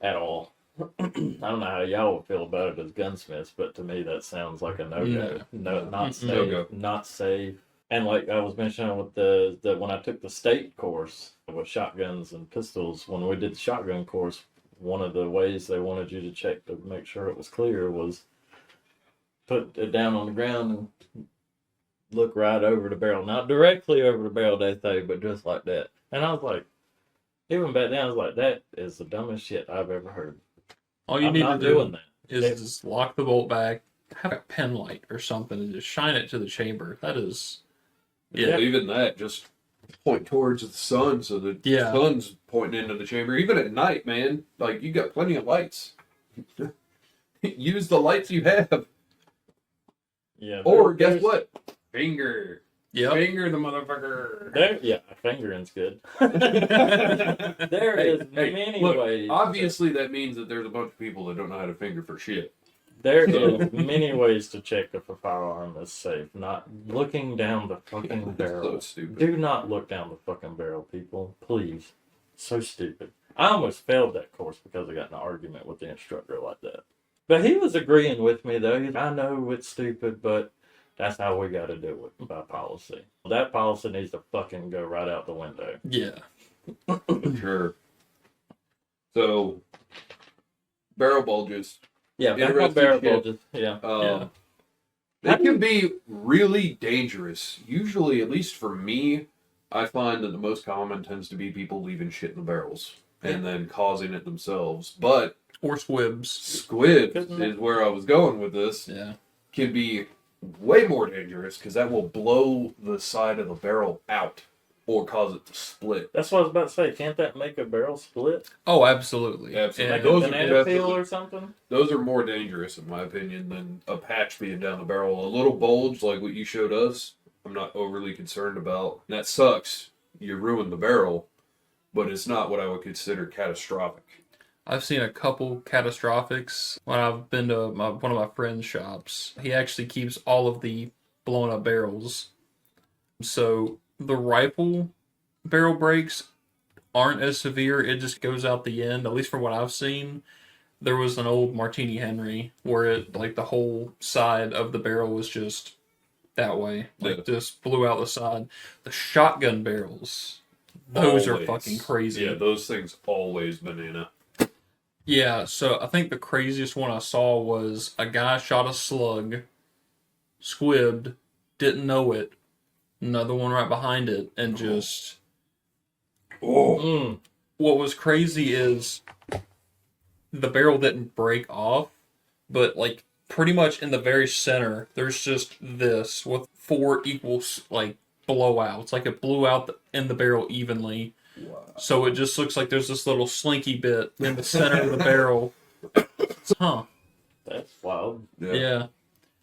at all. I don't know how y'all would feel about it as gunsmiths, but to me that sounds like a no-go. No, not safe. No-go. Not safe. And like I was mentioning with the when I took the state course with shotguns and pistols, when we did the shotgun course, one of the ways they wanted you to check to make sure it was clear was put it down on the ground and look right over the barrel. Not directly over the barrel, they say, but just like that. And I was like, even back then, I was like, that is the dumbest shit I've ever heard. All you I'm need to not do doing that. is just lock the bolt back, have a pen light or something, and just shine it to the chamber. That is, yeah. Even that, just point towards the sun so the Yeah. sun's pointing into the chamber. Even at night, man, like, you got plenty of lights. Use the lights you have. Yeah. Or guess what? Finger. Yep. Finger the motherfucker. Yeah, fingering's good. There is many look, ways. Obviously, that means that there's a bunch of people that don't know how to finger for shit. There is many ways to check if a firearm is safe. Not looking down the fucking barrel. So stupid. Do not look down the fucking barrel, people. Please. So stupid. I almost failed that course because I got in an argument with the instructor like that. But he was agreeing with me, though. I know it's stupid, but that's how we got to do it, by policy. That policy needs to fucking go right out the window. Yeah. Sure. So, barrel bulges. Yeah, back on Interesting barrel shit. bulges. Yeah. Yeah. They can be really dangerous. Usually, at least for me, I find that the most common tends to be people leaving shit in the barrels and then causing it themselves. But Or squibs. squibs is where I was going with this. Yeah. Can be way more dangerous because that will blow the side of the barrel out or cause it to split. That's what I was about to say. Can't that make a barrel split? Oh, absolutely. Absolutely. Like And- a Those are banana definitely- peel or something? Those are more dangerous, in my opinion, than a patch being down the barrel. A little bulge, like what you showed us, I'm not overly concerned about. And that sucks. You ruined the barrel, but it's not what I would consider catastrophic. I've seen a couple catastrophics when I've been to one of my friend's shops. He actually keeps all of the blown up barrels. So the rifle barrel breaks aren't as severe. It just goes out the end, at least from what I've seen. There was an old Martini Henry where it, like, the whole side of the barrel was just that way. Like, Yeah. just blew out the side. The shotgun barrels, those are Always. fucking crazy. Yeah, those things always banana. Yeah, so I think the craziest one I saw was a guy shot a slug, squibbed, didn't know it, another one right behind it, and just... Oh, Mm. What was crazy is the barrel didn't break off, but, like, pretty much in the very center, there's just this with 4 equal, like, blowouts. Like, it blew out in the barrel evenly. wow. So it just looks like there's this little slinky bit in the center of the barrel. Huh. That's wild. Yeah.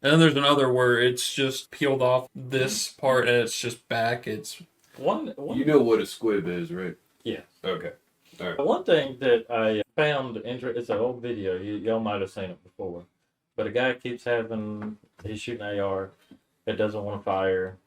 And then there's another where it's just peeled off this part and it's just back. It's One You know what a squib is, right? yeah. Okay. All right. One thing that I found interesting, it's an old video, y'all might have seen it before, but a guy keeps he's shooting AR, it doesn't want to fire,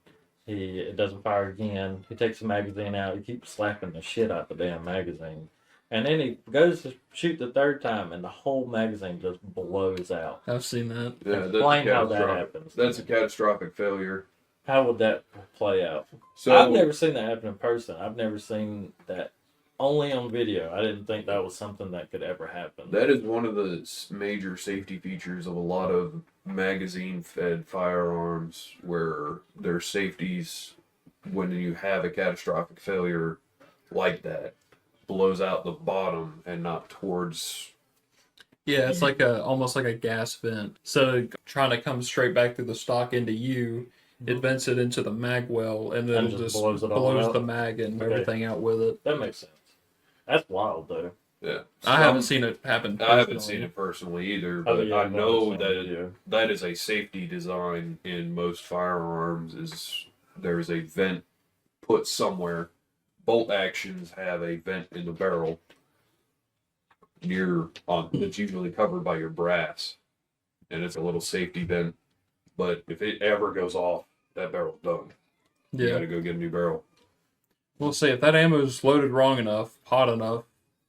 it doesn't fire again, he takes the magazine out, he keeps slapping the shit out the damn magazine, and then he goes to shoot the third time, and the whole magazine just blows out. I've seen that. Yeah, Explain how that happens. That's a catastrophic failure. How would that play out? So I've never seen that happen in person. I've never seen that only on video. I didn't think that was something that could ever happen. that is one of the major safety features of a lot of magazine-fed firearms, where their safeties, when you have a catastrophic failure like that, blows out the bottom and not towards. Yeah, it's like almost like a gas vent. So trying to come straight back through the stock into you, it vents it into the mag well, and then And just blows it all out? the mag and Okay. everything out with it. That makes sense. That's wild, though. Yeah, I haven't seen it happen. I haven't personally. seen it personally either, Oh, but yeah, I I've know seen that it, yeah. that is a safety design in most firearms. Is there is a vent put somewhere. Bolt actions have a vent in the barrel that's usually covered by your brass, and it's a little safety vent. But if it ever goes off, that barrel's done. You Yeah. got to go get a new barrel. We'll say if that ammo is loaded wrong enough, hot enough,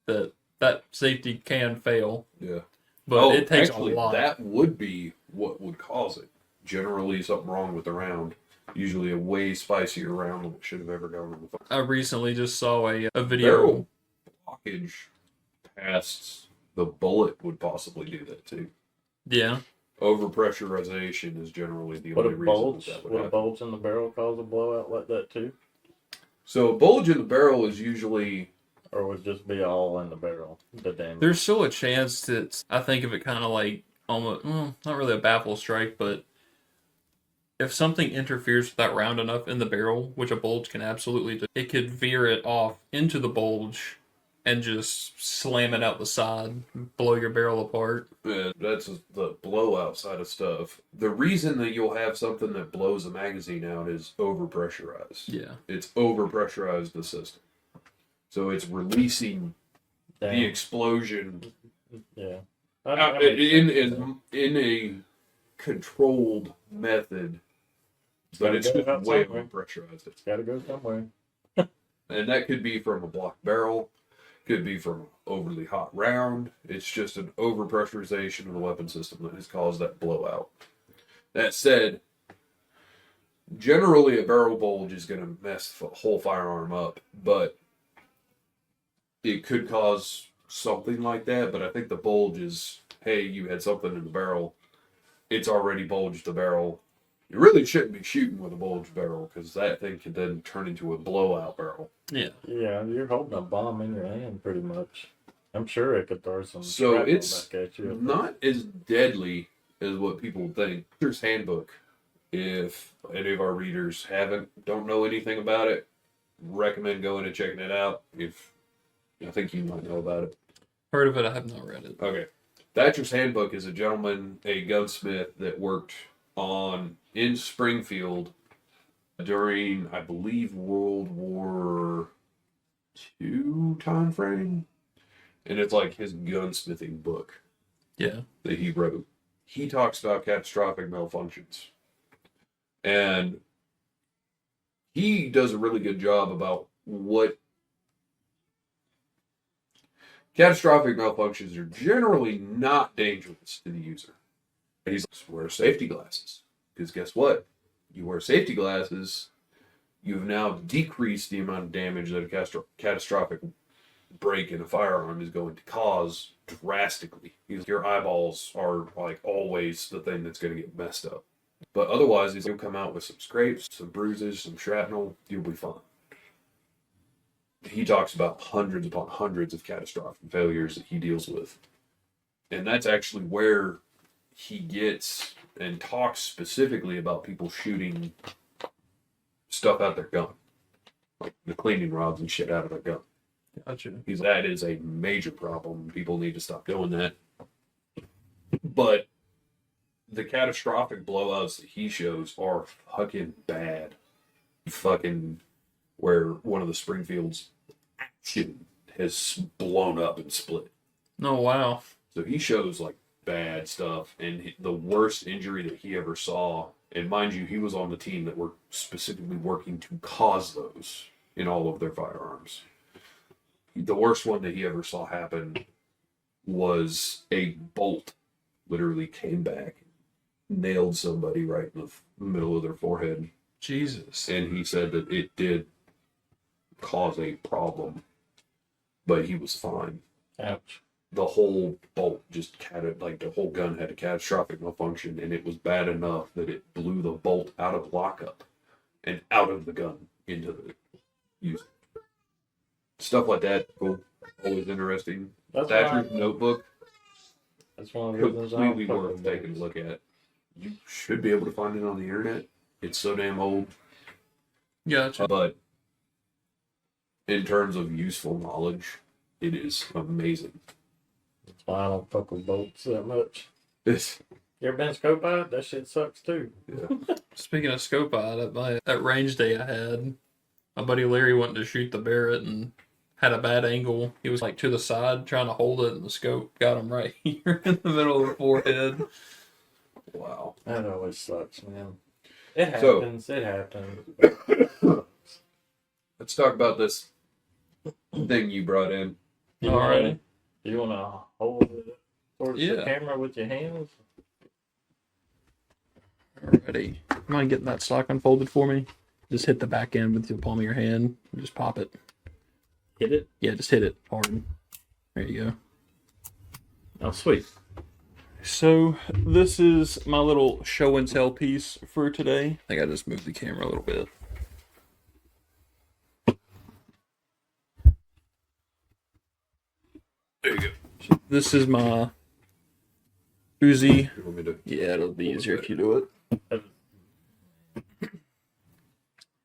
that safety can fail. Yeah. But it takes actually, a lot. that would be what would cause it. Generally, something wrong with the round. Usually, a way spicier round than it should have ever gone in the fire. I recently just saw a video. Barrel blockage past the bullet would possibly do that too. Yeah. Overpressurization is generally the Would only a reason bulge, that would would a happen. bulge in the barrel cause a blowout like that too? So, a bulge in the barrel is usually. Or would it just be all in the barrel? The damage. There's still a chance that I think of it kind of like almost, not really a baffle strike, but if something interferes with that round enough in the barrel, which a bulge can absolutely do, it could veer it off into the bulge and just slam it out the side, blow your barrel apart. That's the blowout side of stuff. The reason that you'll have something that blows a magazine out is overpressurized. Yeah. It's overpressurized the system. So it's releasing Damn. the explosion Yeah. in a controlled method, but gotta it's go just out way somewhere. overpressurized. It's got to go somewhere. And that could be from a blocked barrel, could be from an overly hot round. It's just an overpressurization of the weapon system that has caused that blowout. That said, generally a barrel bulge is going to mess the whole firearm up, but it could cause something like that. But I think the bulge is, hey, you had something in the barrel, it's already bulged the barrel. You really shouldn't be shooting with a bulged barrel, because that thing could then turn into a blowout barrel. Yeah. Yeah, you're holding a bomb in your hand pretty much. I'm sure it could throw some So shrapnel it's back at you. not as deadly as what people think. There's handbook. If any of our readers don't know anything about it, recommend going and checking it out. If I think you might know about it. Heard of it, I have not read it. Okay. Thatcher's Handbook is a gentleman, a gunsmith that worked in Springfield during, I believe, World War II time frame. And it's like his gunsmithing book Yeah. that he wrote. He talks about catastrophic malfunctions. And he does a really good job about what catastrophic malfunctions are generally not dangerous to the user. He's like, wear safety glasses. Because guess what? You wear safety glasses, you've now decreased the amount of damage that a catastrophic break in a firearm is going to cause drastically. Your eyeballs are like always the thing that's going to get messed up. But otherwise, you'll come out with some scrapes, some bruises, some shrapnel, you'll be fine. He talks about hundreds upon hundreds of catastrophic failures that he deals with. And that's actually where he gets and talks specifically about people shooting stuff out their gun. Like the cleaning rods and shit out of their gun. Gotcha. That is a major problem. People need to stop doing that. But the catastrophic blowouts that he shows are fucking bad. Fucking where one of the Springfields action has blown up and split. Oh, wow. So he shows like bad stuff, and the worst injury that he ever saw. And mind you, he was on the team that were specifically working to cause those in all of their firearms. The worst one that he ever saw happen was a bolt literally came back, nailed somebody right in the middle of their forehead. Jesus. And he said that it did cause a problem, but he was fine. Ouch. The whole bolt just the whole gun had a catastrophic malfunction, and it was bad enough that it blew the bolt out of lockup and out of the gun into the user. Stuff like that, cool. Always interesting. That's Thatcher's why- Notebook, That's one of the reasons I completely don't worth fucking taking a books. look at. You should be able to find it on the internet. It's so damn old. Gotcha. But in terms of useful knowledge, it is amazing. That's why I don't fuck with bolts that much. It's, You ever been scope eye? That shit sucks too. yeah. Speaking of scope eye, at range day I had, my buddy Larry wanted to shoot the Barrett and had a bad angle. He was like to the side trying to hold it, and the scope got him right here in the middle of the forehead. Wow. That always sucks, man. It So- happens. It happens. Let's talk about this thing you brought in. You Alright. wanna- You want to hold it towards the Yeah. camera with your hands? Alrighty. Mind getting that stock unfolded for me? Just hit the back end with the palm of your hand. And just pop it. Hit it. Yeah, just hit it hard. There you go. Oh, sweet. So this is my little show and tell piece for today. I think I just moved the camera a little bit. There you go. This is my Uzi. You want me to? Yeah, it'll be easier if you do it.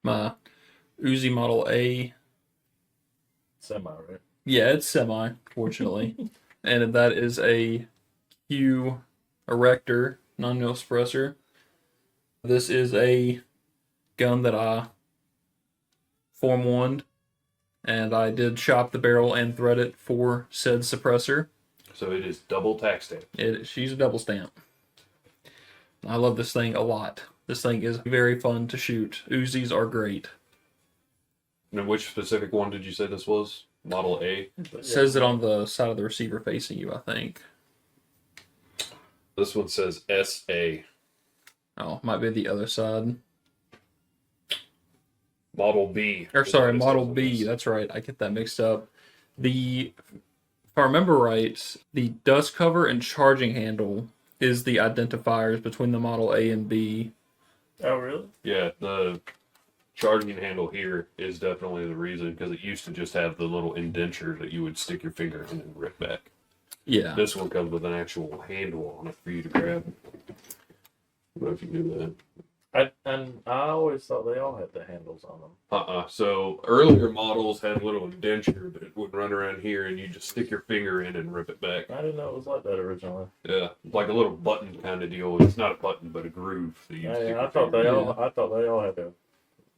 My Uzi Model A. Semi, right? Yeah, it's semi, fortunately. And that is a Q erector, non-nil suppressor. This is a gun that I form one, and I did shop the barrel and thread it for said suppressor. So it is double tax stamp. She's a double stamp. I love this thing a lot. This thing is very fun to shoot. Uzis are great. And which specific one did you say this was? Model A? It says it on the side of the receiver facing you, I think. This one says SA. Oh, might be the other side. Model B. Or is sorry, what it Model says on B. this. That's right. I get that mixed up. If I remember right, the dust cover and charging handle is the identifiers between the Model A and B. Oh, really? Yeah, the charging handle here is definitely the reason, because it used to just have the little indenture that you would stick your finger in and rip back. Yeah. This one comes with an actual handle on it for you to grab. I don't know if you knew that. I always thought they all had the handles on them. So earlier models had a little indenture that would run around here, and you just stick your finger in and rip it back. I didn't know it was like that originally. Yeah, like a little button kind of deal. It's not a button, but a groove that you stick I your thought finger they in. all. I thought they all had a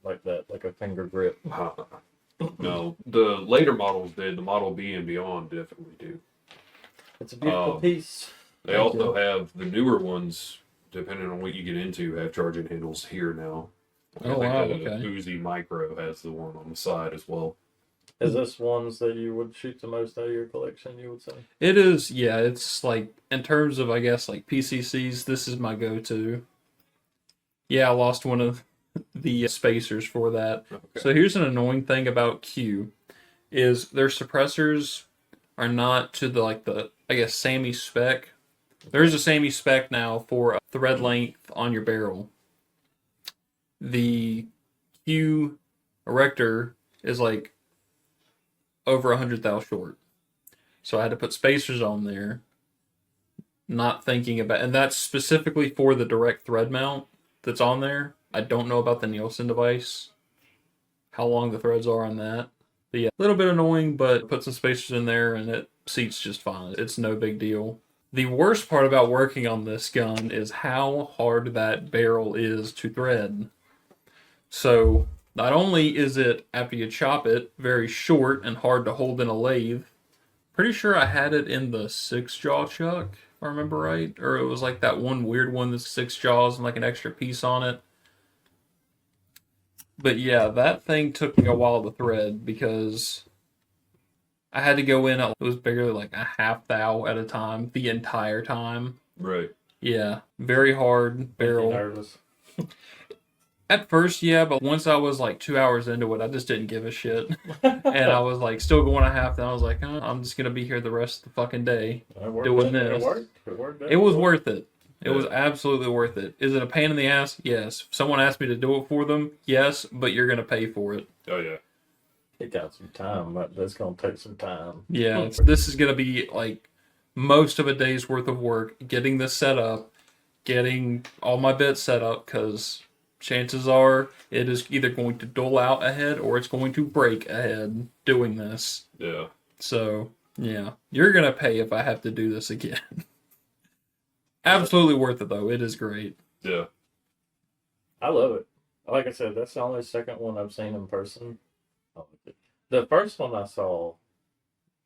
like that, like a finger grip. No, the later models did. The Model B and beyond definitely do. It's a beautiful piece. They Thank also you. have the newer ones, depending on what you get into, have charging handles here now. I Oh, think wow, the okay. Uzi Micro has the one on the side as well. Is this ones that you would shoot the most out of your collection? You would say. It is, yeah, it's like, in terms of, I guess, like PCCs, this is my go-to. Yeah, I lost one of the spacers for that. Okay. So here's an annoying thing about Q, is their suppressors are not to the I guess, SAMI spec. There's a SAMI spec now for a thread length on your barrel. The Q erector is like over 100 thou short. So I had to put spacers on there, not thinking about, and that's specifically for the direct thread mount that's on there. I don't know about the Nielsen device, how long the threads are on that. But yeah, a little bit annoying, but put some spacers in there and it seats just fine. It's no big deal. The worst part about working on this gun is how hard that barrel is to thread. So, not only is it, after you chop it, very short and hard to hold in a lathe, pretty sure I had it in the 6-jaw chuck, if I remember right. Or it was like that one weird one that's 6 jaws and like an extra piece on it. But yeah, that thing took me a while to thread because I had to go in, it was bigger like a half thou at a time, the entire time. Right. Yeah, very hard Make you barrel. nervous. At first, yeah, but once I was like 2 hours into it, I just didn't give a shit. And I was like still going a half, and I was like, I'm just going to be here the rest of the fucking day doing this. It worked. It worked. It was worth it. It was absolutely worth it. Is it a pain in the ass? Yes. If someone asked me to do it for them, yes, but you're going to pay for it. Oh, yeah. It got some time, but that's going to take some time. Yeah, this is going to be like most of a day's worth of work, getting this set up, getting all my bits set up, because chances are it is either going to dull out ahead or it's going to break ahead doing this. Yeah. So, yeah, you're going to pay if I have to do this again. Absolutely worth it, though. It is great. Yeah. I love it. Like I said, that's the only second one I've seen in person. I like it. The first one I saw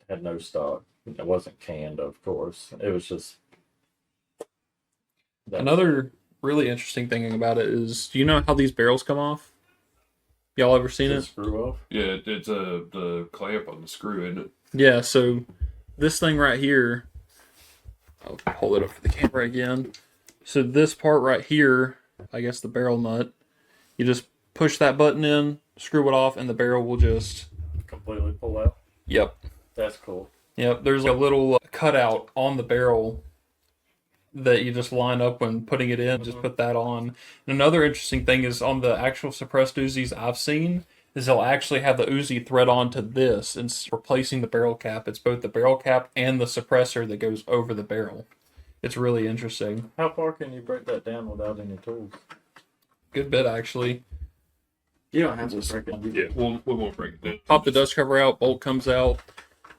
had no stock. It wasn't canned, of course. It was just... Another really interesting thing about it is, do you know how these barrels come off? Y'all ever seen it? Screw off? Yeah, it's the clamp on the screw, isn't it? Yeah, so this thing right here, I'll hold it up for the camera again. So this part right here, I guess the barrel nut, you just push that button in, screw it off, and the barrel will just... Completely pull out? Yep. That's cool. Yep, there's a little cutout on the barrel that you just line up when putting it in, just put that on. And another interesting thing is on the actual suppressed Uzis I've seen, is they'll actually have the Uzi thread onto this and replacing the barrel cap. It's both the barrel cap and the suppressor that goes over the barrel. It's really interesting. How far can you break that down without any tools? Good bit, actually. You don't have to break it. Yeah, we won't break it down. Pop the dust cover out, bolt comes out,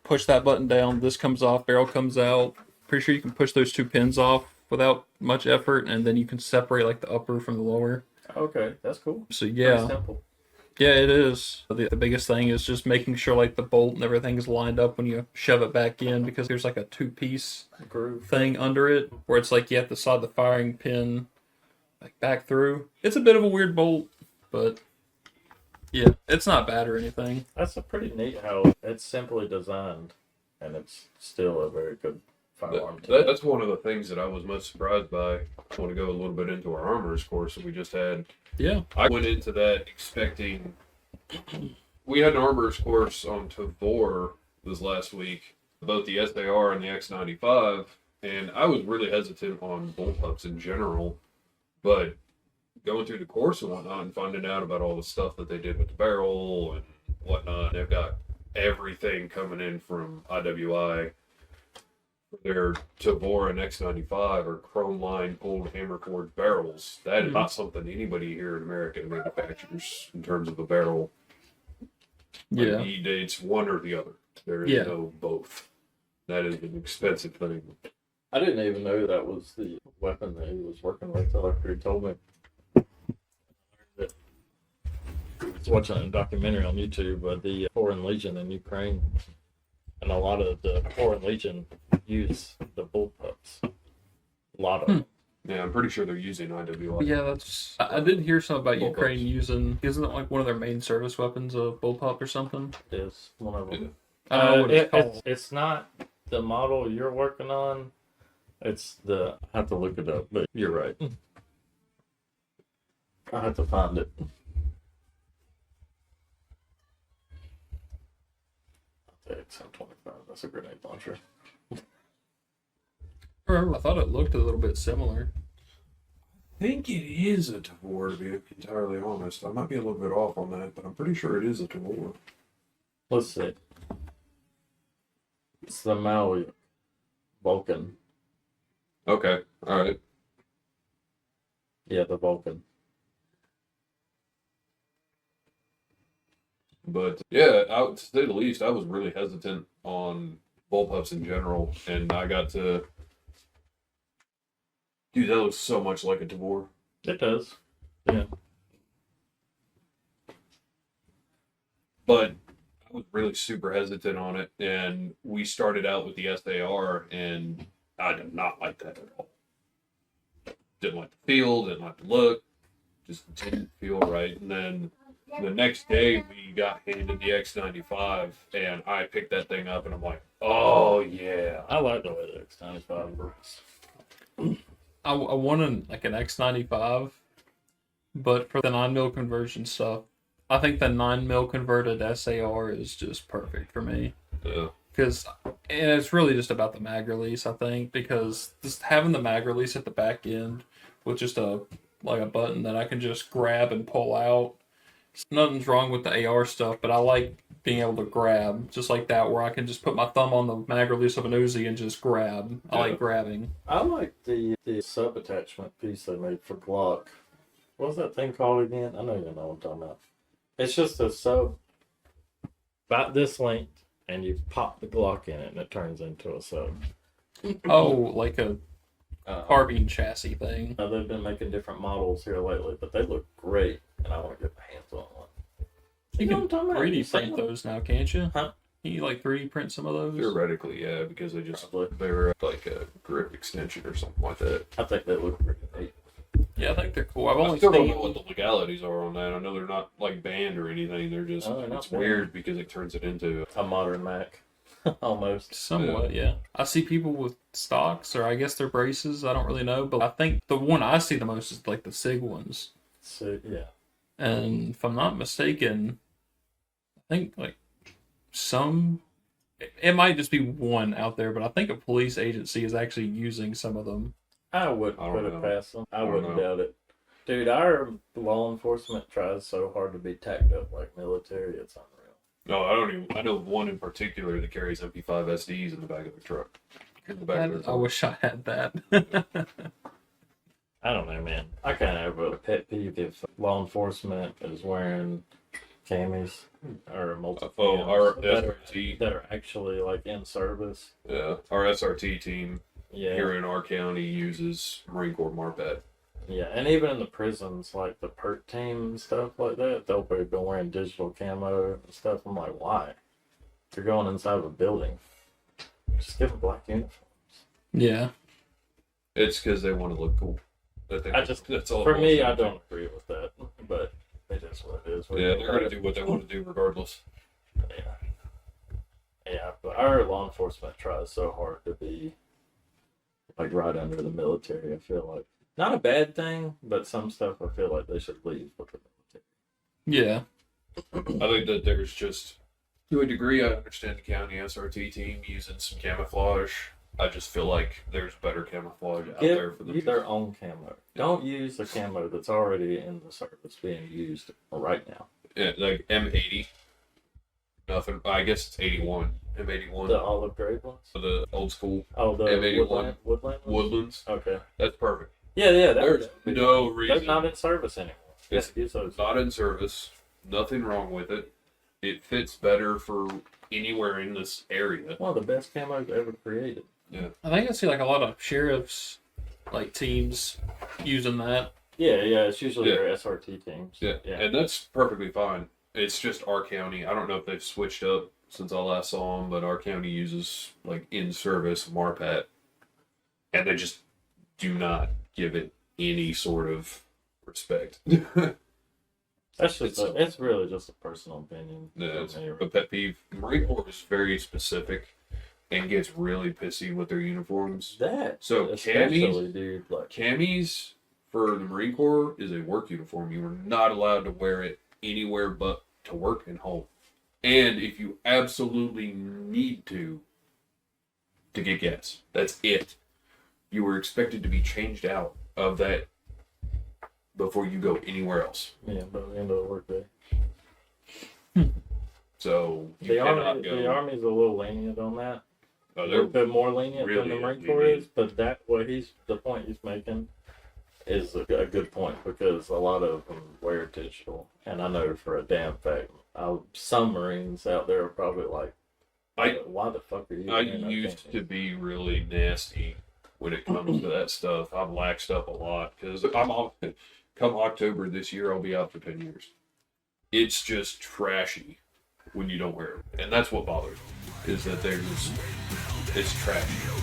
push that button down, this comes off, barrel comes out. Pretty sure you can push those 2 pins off without much effort, and then you can separate like the upper from the lower. Okay, that's cool. So Pretty yeah. simple. Yeah, it is. The biggest thing is just making sure like the bolt and everything is lined up when you shove it back in, because there's like a 2-piece Groove. thing under it where it's like you have to slide the firing pin like back through. It's a bit of a weird bolt, but yeah, it's not bad or anything. That's a pretty neat how it's simply designed, and it's still a very good firearm. That's one of the things that I was most surprised by. I want to go a little bit into our armorers course that we just had. Yeah. I went into that expecting... We had an armorers course on Tavor this last week, both the SAR and the X95, and I was really hesitant on bullpups in general, but going through the course and whatnot and finding out about all the stuff that they did with the barrel and whatnot, they've got everything coming in from IWI. Their Tavor and X95 are chrome line pulled hammer forged barrels. That is not something anybody here in America manufactures in terms of a barrel. Yeah. Like, it's one or the other. There is no both. That is an expensive thing. I didn't even know that was the weapon that he was working with till after he told me. I was watching a documentary on YouTube of the Foreign Legion in Ukraine, and a lot of the Foreign Legion use the bullpups. A lot of them. Yeah, I'm pretty sure they're using IWI. Yeah, that's... I did hear something about Bullpups. Ukraine using... Isn't it like one of their main service weapons, a bullpup or something? It is one of them. I don't know what it's called. It's not the model you're working on. It's the... I have to look it up, but you're right. I have to find it. The XM25. That's a grenade launcher. I thought it looked a little bit similar. I think it is a Tavor, to be entirely honest. I might be a little bit off on that, but I'm pretty sure it is a Tavor. Let's see. It's the Maui Vulcan. Okay, alright. Yeah, the Vulcan. But yeah, to say the least, I was really hesitant on bullpups in general, and I got to Dude, that looks so much like a Tavor. It does. Yeah. But I was really super hesitant on it, and we started out with the SAR, and I did not like that at all. Didn't like the feel, didn't like the look, just didn't feel right. And then the next day, we got handed the X95, and I picked that thing up, and I'm like, oh yeah. I like the way the X95 works. I wanted like an X95, but for the 9mm conversion stuff, I think the 9mm converted SAR is just perfect for me. Yeah. Because, and it's really just about the mag release, I think, because just having the mag release at the back end with just a button that I can just grab and pull out. Nothing's wrong with the AR stuff, but I like being able to grab just like that, where I can just put my thumb on the mag release of an Uzi and just grab. I like grabbing. I like the sub attachment piece they made for Glock. What's that thing called again? I know you know what I'm talking about. It's just a sub about this length, and you pop the Glock in it, and it turns into a sub. Oh, like a carbine chassis thing. They've been making different models here lately, but they look great, and I want to get my hands on one. You know can what I'm talking about? 3D print those now, can't you? Huh? Can you like 3D print some of those? Theoretically, yeah, because Probably. they're like a grip extension or something like that. I think they look pretty neat. Yeah, I think they're cool. I've I only still don't know seen. what the legalities are on that. I know they're not like banned or anything. They're just No, they're not it's banned. weird because it turns it into A modern Mac, almost. Somewhat, yeah. I see people with stocks, or I guess they're braces. I don't really know, but I think the one I see the most is like the SIG ones. So yeah, And if I'm not mistaken, I think like some, it might just be one out there, but I think a police agency is actually using some of them. I wouldn't I don't put it know. past them. I don't wouldn't know. doubt it. Dude, our law enforcement tries so hard to be tacked up like military. It's unreal. no. I don't even. I know one in particular that carries MP5 SDs in the back of the truck. In the back of the I truck. wish I had that. I don't know, man. I kind of have a pet peeve if law enforcement is wearing camis or multiple our that SRT. are actually like in service. Yeah, our SRT team Yeah, here in our county uses Marine Corps MARPAD. yeah, and even in the prisons, like the PERT team and stuff like that, they'll be wearing digital camo and stuff. I'm like, why? You're going inside of a building. Just give them black uniforms. Yeah. It's because they want to look cool. That's all. For it me, boils I down to. don't agree with that, but it is what it is. Yeah, they're gonna do what they want to do regardless. Yeah. Yeah, but our law enforcement tries so hard to be like right under the military. I feel like not a bad thing, but some stuff I feel like they should leave with the military. Yeah. I think that there's just, to a degree, I understand the county SRT team using some camouflage. I just feel like there's better camouflage out there for them. Use their own camo. Don't use the camo that's already in the service being used right now. Yeah, like M80. Nothing. I guess it's 81. M81. The olive gray ones. The old school Oh, the M81. woodland ones? Woodlands. Okay. That's perfect. Yeah, There's no reason. They're not in service anymore. It's use those. not in service. Nothing wrong with it. It fits better for anywhere in this area. One of the best camos ever created. Yeah. I think I see like a lot of sheriffs, like teams using that. Yeah, it's usually Yeah. their SRT teams. Yeah. And that's perfectly fine. It's just our county. I don't know if they've switched up since I last saw them, but our county uses like in service MARPAT, and they just do not give it any sort of respect. That's just It's- it's really just a personal opinion. Yeah, it's for me. a pet peeve. Marine Corps is very specific and gets really pissy with their uniforms. That So especially, dude, like Camis for the Marine Corps is a work uniform. You are not allowed to wear it anywhere but to work and home. And if you absolutely need to get gas, that's it. You are expected to be changed out of that before you go anywhere else. yeah, by the end of the workday. So you The cannot army, go. the army's a little lenient on that. Oh, A they're little bit more lenient really than the Marine lenient. Corps is, but the point he's making is a good point because a lot of them wear digital, and I know for a damn fact, some Marines out there are probably like, I why the fuck are you? I wearing that used thing?" to be really nasty when it comes to that stuff. I've laxed up a lot because come October this year, I'll be out for 10 years. It's just trashy when you don't wear it. And that's what bothers me, is that it's trashy.